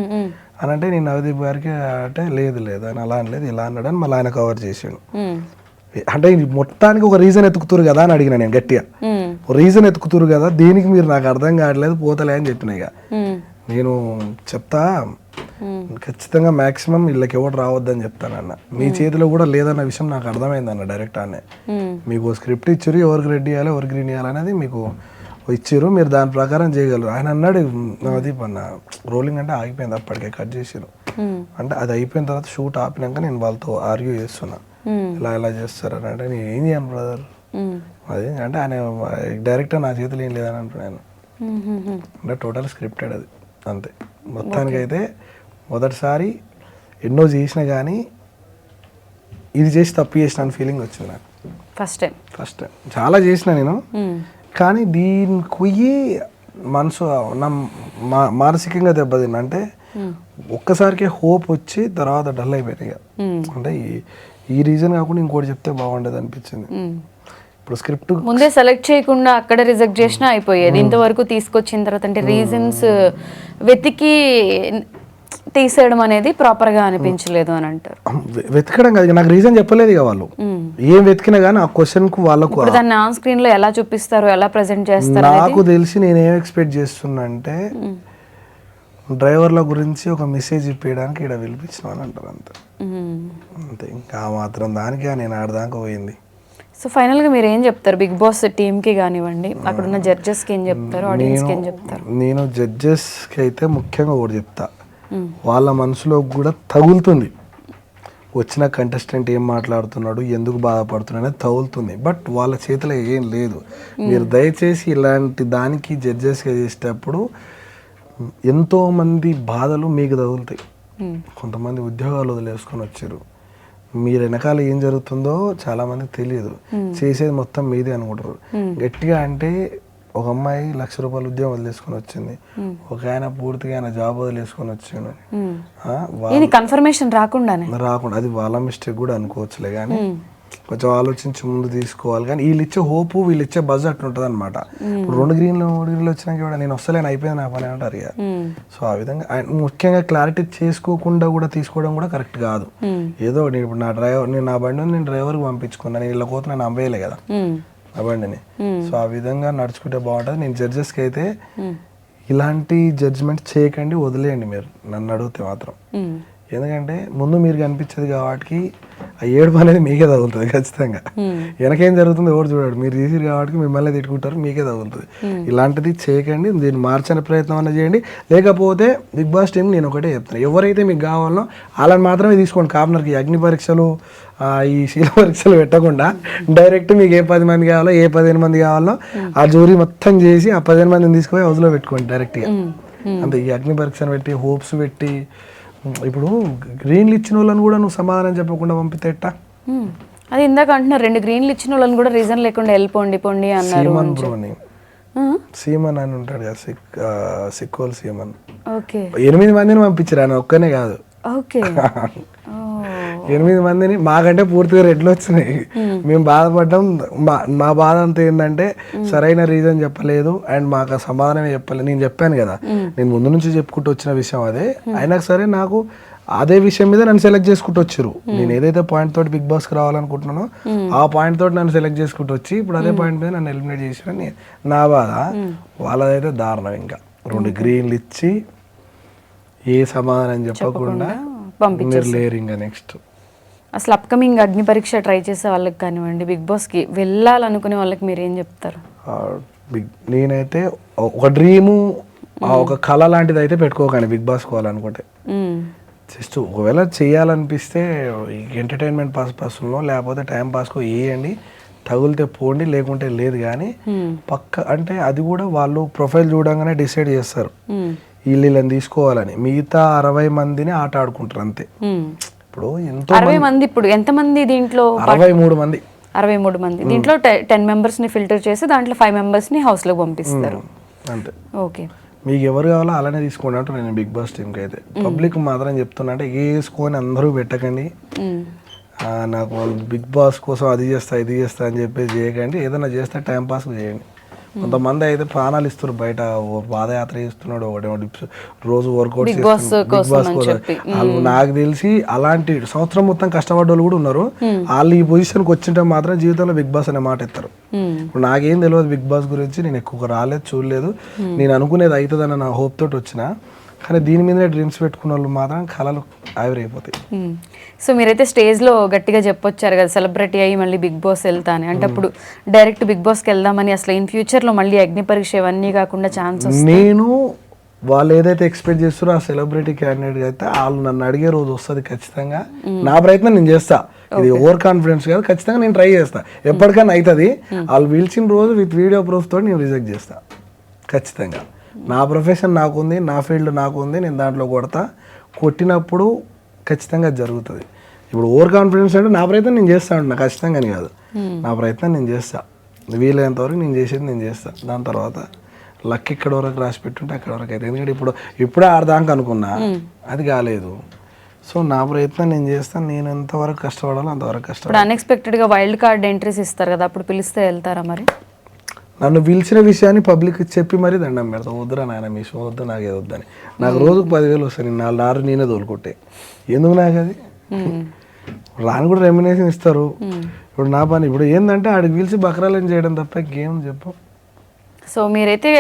అంటే, నేను నవదీప్ గారికి అంటే లేదు ఆయన అలా అనలేదు, ఇలా అన్నాడు అని మళ్ళీ ఆయన కవర్ చేసాడు. అంటే మొత్తానికి ఒక రీజన్ ఎత్తుకుతురు కదా అని అడిగిన నేను గట్టిగా. రీజన్ ఎత్తుకుతురు కదా, దీనికి మీరు నాకు అర్థం కావట్లేదు పోతలే అని చెప్పిన. ఇక నేను చెప్తా ఖచ్చితంగా మ్యాక్సిమం వీళ్ళకి ఎవరు రావద్దని చెప్తానన్న. మీ చేతిలో కూడా లేదన్న విషయం నాకు అర్థమైందన్న డైరెక్ట్ అనే. మీకు స్క్రిప్ట్ ఇచ్చారు, ఎవరికి రెడీ చేయాలి ఎవరికి గ్రీన్ చేయాలనేది మీకు ఇచ్చారు, మీరు దాని ప్రకారం చేయగలరు. ఆయన అన్నాడు నవదీప్ అన్న రోలింగ్ అంటే ఆగిపోయింది, అప్పటికే కట్ చేసారు అంటే. అది అయిపోయిన తర్వాత షూట్ ఆపినాక నేను వాళ్ళతో ఆర్గ్యూ చేస్తున్నా, ఇలా చేస్తారు అని. అంటే నేను ఏం చేయను బ్రదర్ అది అంటే, ఆయన డైరెక్టర్ నా చేతిలో ఏం లేదని అంటున్నాను. అంటే టోటల్ స్క్రిప్టెడ్ అది అంతే. మొత్తానికైతే మొదటిసారి ఎన్నో చేసినా కానీ ఇది చేసి తప్పు చేసిన ఫీలింగ్ వచ్చింది నాకు ఫస్ట్ టైం. చాలా చేసిన నేను, కానీ దీనికి పోయి మనసు మానసికంగా దెబ్బతిన్నా. అంటే ఒక్కసారికి హోప్ వచ్చి తర్వాత డల్ అయిపోయింది. ఇక అంటే ఈ రీజన్ కాకుండా ఇంకోటి చెప్తే బాగుండేది అనిపించింది. ఇప్పుడు స్క్రిప్ట్ ముందే సెలెక్ట్ చేయకుండా అక్కడ రిజెక్ట్ చేసినా అయిపోయేది. ఇంతవరకు తీసుకొచ్చిన తర్వాత అంటే రీజన్స్ వెతికి తీసేయడం అనేది ప్రాపర్ గా అనిపించలేదు అని అంటారు. వెతకడం కాదు, నాకు రీజన్ చెప్పలేదు ఇక వాళ్ళు. ఏం వెతికినా కానీ ఆ క్వశ్చన్ కు వాళ్ళకు ఇప్పుడు దాన్ని ఆన్ స్క్రీన్ లో ఎలా చూపిస్తారు, ఎలా ప్రెజెంట్ చేస్తారు? నాకు తెలిసి నేను ఏం ఎక్స్పెక్ట్ చేస్తున్నా అంటే డ్రైవర్ల గురించి ఒక మెసేజ్ ఇప్పేయడానికి ఇక్కడ పిలిపించిన అని అంటారు అంతే. అంతే, ఇంకా మాత్రం దానికి నేను ఆడదాకా పోయింది. సో ఫైనల్ గా మీరు ఏం చెప్తారు బిగ్ బాస్ టీమ్ కి కానివ్వండి, అక్కడ ఉన్న జడ్జెస్ కి ఏం చెప్తారు, ఆడియన్స్ కి ఏం చెప్తారు? నేను జడ్జెస్ కి అయితే ముఖ్యంగా ఒకటి చెప్తా, వాళ్ళ మనసులో కూడా తగులుతుంది వచ్చిన కంటెస్టెంట్ ఏం మాట్లాడుతున్నాడు, ఎందుకు బాధపడుతున్నాడు అనేది తగులుతుంది. బట్ వాళ్ళ చేతిలో ఏం లేదు. మీరు దయచేసి ఇలాంటి దానికి జడ్జెస్గా చేసేటప్పుడు ఎంతోమంది బాధలు మీకు తగులుతాయి. కొంతమంది ఉద్యోగాలు వదిలేసుకొని వచ్చారు, మీరు వెనకాల ఏం జరుగుతుందో చాలా మందికి తెలియదు, చేసేది మొత్తం మీదే అనుకుంటారు. గట్టిగా అంటే ఒక అమ్మాయి ₹1,00,000 ఉద్యోగం వదిలేసుకొని వచ్చింది, ఒక ఆయన పూర్తిగా ఆయన జాబ్ వదిలేసుకొని వచ్చాడు. కన్ఫర్మేషన్ రాకుండా అది వాళ్ళ మిస్టేక్ కూడా అనుకోవచ్చులే, కానీ కొంచెం ఆలోచించి ముందు తీసుకోవాలి. కానీ వీళ్ళు ఇచ్చే హోపు, వీళ్ళు ఇచ్చే బజ్ అట్లా ఉంటుంది అనమాట. ఇప్పుడు 2 గ్రీన్లు 3 గ్రీన్లు వచ్చినాక కూడా నేను వస్తలేను, అయిపోయింది నా పని అంటారు ఇక. సో ఆ విధంగా ముఖ్యంగా క్లారిటీ చేసుకోకుండా కూడా తీసుకోవడం కూడా కరెక్ట్ కాదు. ఏదో నేను ఇప్పుడు నా బండి నేను డ్రైవర్కి పంపించుకున్నాను, నేను ఇలా పోతే నేను అమ్మేయలే కదా నా బండిని. సో ఆ విధంగా నడుచుకుంటే బాగుంటుంది. నేను జడ్జెస్కి అయితే ఇలాంటి జడ్జిమెంట్ చేయకండి, వదిలేయండి మీరు నన్ను అడిగితే మాత్రం. ఎందుకంటే ముందు మీరు కనిపించేది కాబట్టి ఆ ఏడుపు అనేది మీకే తగులుతుంది ఖచ్చితంగా. వెనకేం జరుగుతుంది ఎవరు చూడాడు, మీరు తీసిరు కాబట్టి మిమ్మల్ని తిట్టుకుంటారు, మీకే తగులుతుంది. ఇలాంటిది చేయకండి, దీన్ని మార్చని ప్రయత్నం అన్న చేయండి. లేకపోతే బిగ్ బాస్ టీం నేను ఒకటే చెప్తాను, ఎవరైతే మీకు కావాలో వాళ్ళని మాత్రమే తీసుకోండి. కార్నర్కి అగ్ని పరీక్షలు ఈ శీల పరీక్షలు పెట్టకుండా డైరెక్ట్ మీకు ఏ 10 మంది కావాలో ఏ 15 మంది కావాలో ఆ జూరీ మొత్తం చేసి ఆ 15 మందిని తీసుకుపోయి హౌస్లో పెట్టుకోండి డైరెక్ట్గా. అంతే, ఈ అగ్ని పరీక్షను పెట్టి హోప్స్ పెట్టి ఇప్పుడు గ్రీన్లు ఇచ్చిన వాళ్ళని కూడా నువ్వు సమాధానం చెప్పకుండా పంపితే ఎట్టా? అది ఇందాక అంటున్నారు 2 గ్రీన్లు ఇచ్చిన వాళ్ళని కూడా రీజన్ లేకుండా వెళ్ళిపోండి పొండి అన్నారు. సీమన్ అని ఉంటాడు కదా, సిక్కోల్ సీమన్. 8 మందిని పంపించారు, ఆయన ఒక్కనే కాదు. 8 మందిని, మాకంటే పూర్తిగా రెడ్లు వచ్చినాయి. మేము బాధపడ్డాం. మా బాధ అంతా ఏంటంటే సరైన రీజన్ చెప్పలేదు అండ్ మాకు సమాధానం చెప్పలేదు. నేను చెప్పాను కదా, నేను ముందు నుంచి చెప్పుకుంటూ వచ్చిన విషయం అదే. అయినా సరే నాకు అదే విషయం మీద నన్ను సెలెక్ట్ చేసుకుంటూ వచ్చారు. నేను ఏదైతే పాయింట్ తోటి బిగ్ బాస్కి రావాలనుకుంటున్నానో ఆ పాయింట్ తోటి నన్ను సెలెక్ట్ చేసుకుంటూ వచ్చి ఇప్పుడు అదే పాయింట్ మీద నన్ను ఎలిమినేట్ చేసారని నా బాధ. వాళ్ళదైతే దారుణం. ఇంకా 2 గ్రీన్లు ఇచ్చి ఏ సమాధానం చెప్పకుండా మీరు లేరు. ఇంకా నెక్స్ట్ అసలు అప్కమింగ్ అగ్ని పరీక్ష ట్రై చేసే వాళ్ళకి కానివ్వండి, బిగ్ బాస్కి వెళ్ళాలనుకునే వాళ్ళకి మీరు ఏం చెప్తారు? నేనైతే ఒక డ్రీము, ఒక కళ లాంటిది అయితే పెట్టుకోకండి బిగ్ బాస్ పోవాలనుకుంటే. జస్ట్ ఒకవేళ చేయాలనిపిస్తే ఎంటర్టైన్మెంట్ పర్పస్లో లేకపోతే టైం పాస్కో వేయండి, తగులితే పోండి, లేకుంటే లేదు. కానీ పక్క అంటే అది కూడా వాళ్ళు ప్రొఫైల్ చూడంగానే డిసైడ్ చేస్తారు వీళ్ళని తీసుకోవాలని. మిగతా 60 మందిని ఆట ఆడుకుంటారు అంతే. ఇప్పుడు ఎంతో 60 మంది, ఇప్పుడు ఎంతమంది దీంట్లో? 63 మంది. 63 మంది. దీంట్లో 10 మెంబర్స్ ని ఫిల్టర్ చేసి దాంట్లో 5 మెంబర్స్ ని హౌస్ లో పంపిస్తారు అంతే. ఓకే, మీకు ఎవరు కావాలో అలానే తీసుకోండి అంటూ నేను బిగ్ బాస్ టీంకి అయితే. పబ్లిక్ మాత్రం చెప్తున్నా అంటే వేసుకొని అందరూ పెట్టకండి. నాకు వాళ్ళు బిగ్ బాస్ కోసం అది చేస్తా ఇది చేస్తా అని చెప్పేసి చేయకండి. ఏదైనా చేస్తే టైం పాస్ చేయండి. కొంతమంది అయితే ప్రాణాలు ఇస్తారు బయట, పాదయాత్ర చేస్తున్నాడు, రోజు వర్కౌట్ వాళ్ళు. నాకు తెలిసి అలాంటి సంవత్సరం మొత్తం కష్టపడ్డ వాళ్ళు కూడా ఉన్నారు. వాళ్ళు ఈ పొజిషన్కి వచ్చింటే మాత్రం జీవితంలో బిగ్ బాస్ అనే మాట ఎత్తారు. ఇప్పుడు నాకేం తెలియదు బిగ్ బాస్ గురించి, నేను ఎక్కువ రాలేదు, చూడలేదు. నేను అనుకునేది అవుతుందన్న నా హోప్ తోటి వచ్చిన, కానీ దీని మీదనే డ్రీమ్స్ పెట్టుకున్న వాళ్ళు మాత్రం కళలు ఆవిరైపోతాయి. సో మీరైతే స్టేజ్లో గట్టిగా చెప్పొచ్చారు కదా, సెలబ్రిటీ అయ్యి మళ్ళీ బిగ్ బాస్ వెళ్తాను అంటే, అప్పుడు డైరెక్ట్ బిగ్ బాస్కి వెళ్దామని అసలు ఇన్ ఫ్యూచర్లో మళ్ళీ అగ్ని పరీక్ష ఇవన్నీ కాకుండా ఛాన్సెస్? నేను వాళ్ళు ఏదైతే ఎక్స్పెక్ట్ చేస్తారో ఆ సెలబ్రిటీ క్యాండిడేట్ అయితే వాళ్ళు నన్ను అడిగే రోజు వస్తుంది ఖచ్చితంగా. నా ప్రయత్నం నేను చేస్తా, ఇది ఓవర్ కాన్ఫిడెన్స్ కాదు, ఖచ్చితంగా నేను ట్రై చేస్తా. ఎప్పటికైనా అవుతుంది. వాళ్ళు పిలిచిన రోజు విత్ వీడియో ప్రూఫ్ తోటి నేను రిజెక్ట్ చేస్తా ఖచ్చితంగా. నా ప్రొఫెషన్ నాకుంది, నా ఫీల్డ్ నాకుంది, నేను దాంట్లో కొడతా. కొట్టినప్పుడు ఖచ్చితంగా జరుగుతుంది. ఇప్పుడు ఓవర్ కాన్ఫిడెన్స్ అంటే నా ప్రయత్నం నేను చేస్తా ఉంటున్నా, ఖచ్చితంగా అని కాదు, నా ప్రయత్నం నేను చేస్తా. వీలైనంత వరకు నేను చేసేది నేను చేస్తా. దాని తర్వాత లక్ ఇక్కడ వరకు రాసి పెట్టుంటే అక్కడ వరకు అయితే. ఎందుకంటే ఇప్పుడే ఆడదాకా అనుకున్నా, అది కాలేదు. సో నా ప్రయత్నం నేను చేస్తాను. నేను ఎంతవరకు కష్టపడాలో అంతవరకు కష్టపడాలి. అన్ఎక్స్పెక్టెడ్గా వైల్డ్ కార్డ్ ఎంట్రీస్ ఇస్తారు కదా, అప్పుడు పిలిస్తే వెళ్తారా మరి? నన్ను పిలిచిన విషయాన్ని పబ్లిక్ చెప్పి మరీ దండం పెడతా, వద్దురా నాయన మీ షో వద్దు, నాకు ఏదో వద్దని. నాకు రోజుకు 10,000 వస్తాయి, నేను 4 నేనే తోలుకుంటే ఎందుకు నాకు అది. రాని కూడా రెమ్యునేషన్ ఇస్తారు. ఇప్పుడు నా పని ఇప్పుడు ఏంటంటే ఆడికి పిలిచి బకరాలను చేయడం తప్ప ఇంకేం చెప్పు. సో మీరైతే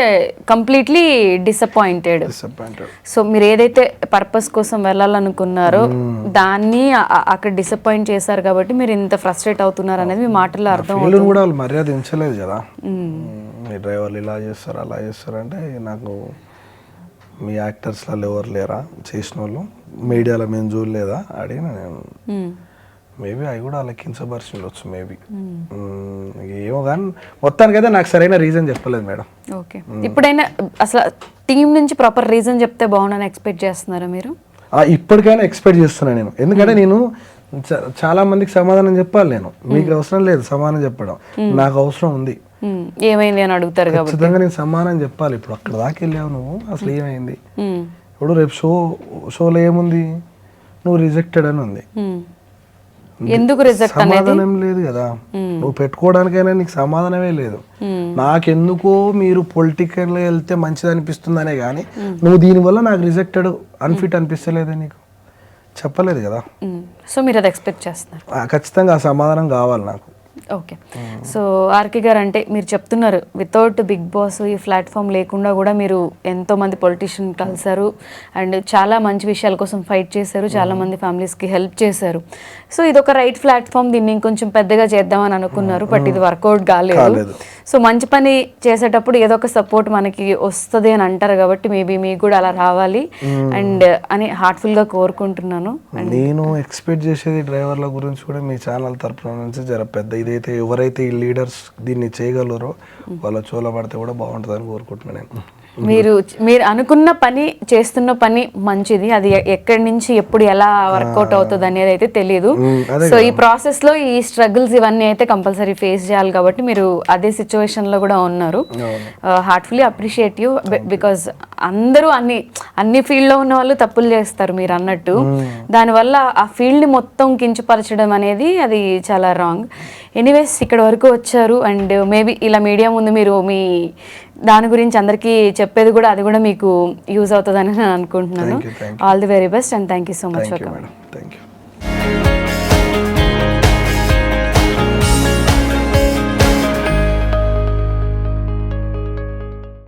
కంప్లీట్లీ డిసప్పాయింటెడ్. డిసప్పాయింటెడ్. సో మీరు ఏదైతే పర్పస్ కోసం వెళ్ళాలనుకున్నారో దాన్ని అక్కడ డిసప్పాయింట్ చేశారు కాబట్టి మీరు ఇంత ఫ్రస్ట్రేట్ అవుతున్నారు అనేది మీ మాటల్లో అర్థం. ఫీల్డ్ని కూడా వాళ్ళు మర్యాద ఇచ్చలేదు కదా. మీ డ్రైవర్లు ఇలా చేస్తారు అలా చేస్తారు అంటే, నాకు మీ యాక్టర్స్లలో ఎవరు లేరా చేసిన వాళ్ళు, మీడియాలో మేము చూడలేదా అడిగిన నేను. మేబీ అవి కూడా అలా కించపరిచి ఉండొచ్చు మేబీ, ఏమో కానీ మొత్తానికైతే నాకు సరైన రీజన్ చెప్పలేదు మేడం. ఓకే, ఇప్పుడైనా అసలు టీం నుంచి ప్రాపర్ రీజన్ చెప్తే బాగుండని ఎక్స్పెక్ట్ చేస్తున్నారా మీరు? ఇప్పటికైనా ఎక్స్పెక్ట్ చేస్తున్నాను నేను, ఎందుకంటే నేను చాలా మందికి సమాధానం చెప్పాలి. నేను మీకు అవసరం లేదు సమాధానం చెప్పడం, నాకు అవసరం ఉంది. ఏమైంది అని అడుగుతారు కాబట్టి ఖచ్చితంగా నేను సమాధానం చెప్పాలి. ఇప్పుడు అక్కడ దాకా వెళ్ళావు నువ్వు, అసలు ఏమైంది? ఇప్పుడు రేపు షోలో ఏముంది, నువ్వు రిజెక్టెడ్ అని ఉంది. ఎందుకు రిజెక్ట్ అనేది సమాధానం లేదు కదా. నువ్వు పెట్టుకోవడానికైనా నీకు సమాధానమే లేదు. నాకెందుకో మీరు పొలిటికల్ వెళ్తే మంచిది అనిపిస్తుందనే కానీ నువ్వు దీనివల్ల నాకు రిజెక్టెడ్ అన్ఫిట్ అనిపిస్తలేదే నీకు చెప్పలేదు కదా. సో మీరు అది ఎక్స్పెక్ట్ చేస్తున్నారు. ఖచ్చితంగా ఆ సమాధానం కావాలి నాకు. ఓకే, సో ఆర్కే గారు అంటే మీరు చెప్తున్నారు వితౌట్ బిగ్ బాస్ ఈ ప్లాట్ఫామ్ లేకుండా కూడా మీరు ఎంతోమంది పొలిటీషియన్ కలిసారు అండ్ చాలా మంచి విషయాల కోసం ఫైట్ చేశారు, చాలా మంది ఫ్యామిలీస్కి హెల్ప్ చేశారు. సో ఇది ఒక రైట్ ప్లాట్ఫామ్, దీన్ని ఇంకొంచెం పెద్దగా చేద్దామని అనుకున్నారు, బట్ ఇది వర్కౌట్ కాలేదు. సో మంచి పని చేసేటప్పుడు ఏదో ఒక సపోర్ట్ మనకి వస్తుంది అని అంటారు కాబట్టి మేబీ మీకు కూడా అలా రావాలి అండ్ అని హార్ట్ఫుల్గా కోరుకుంటున్నాను. నేను ఎక్స్పెక్ట్ చేసేది డ్రైవర్ల గురించి కూడా మీ ఛానల్ తరఫున నుంచి జర పెద్ద ఇదైతే ఎవరైతే ఈ లీడర్స్ దీన్ని చేయగలరో వాళ్ళ చోల పడితే కూడా బాగుంటుందని కోరుకుంటున్నాను నేను. మీరు అనుకున్న పని చేస్తున్న పని మంచిది, అది ఎక్కడి నుంచి ఎప్పుడు ఎలా వర్కౌట్ అవుతుంది అనేది అయితే తెలియదు. సో ఈ ప్రాసెస్ లో ఈ స్ట్రగుల్స్ ఇవన్నీ అయితే కంపల్సరీ ఫేస్ చేయాలి కాబట్టి మీరు అదే సిచ్యువేషన్ లో కూడా ఉన్నారు. హార్ట్ఫుల్లీ అప్రిషియేట్ యూ, బికాస్ అందరూ అన్ని ఫీల్డ్ లో ఉన్న వాళ్ళు తప్పులు చేస్తారు మీరు అన్నట్టు, దానివల్ల ఆ ఫీల్డ్ ని మొత్తం కించపరచడం అనేది అది చాలా రాంగ్. ఎనీవేస్ ఇక్కడ వరకు వచ్చారు అండ్ మేబీ ఇలా మీడియా ముందు మీరు మీ దాని గురించి అందరికీ చెప్పేది కూడా అది కూడా మీకు యూజ్ అవుతుందని నేను అనుకుంటున్నాను. All the very best and thank you so much for coming. Thank you.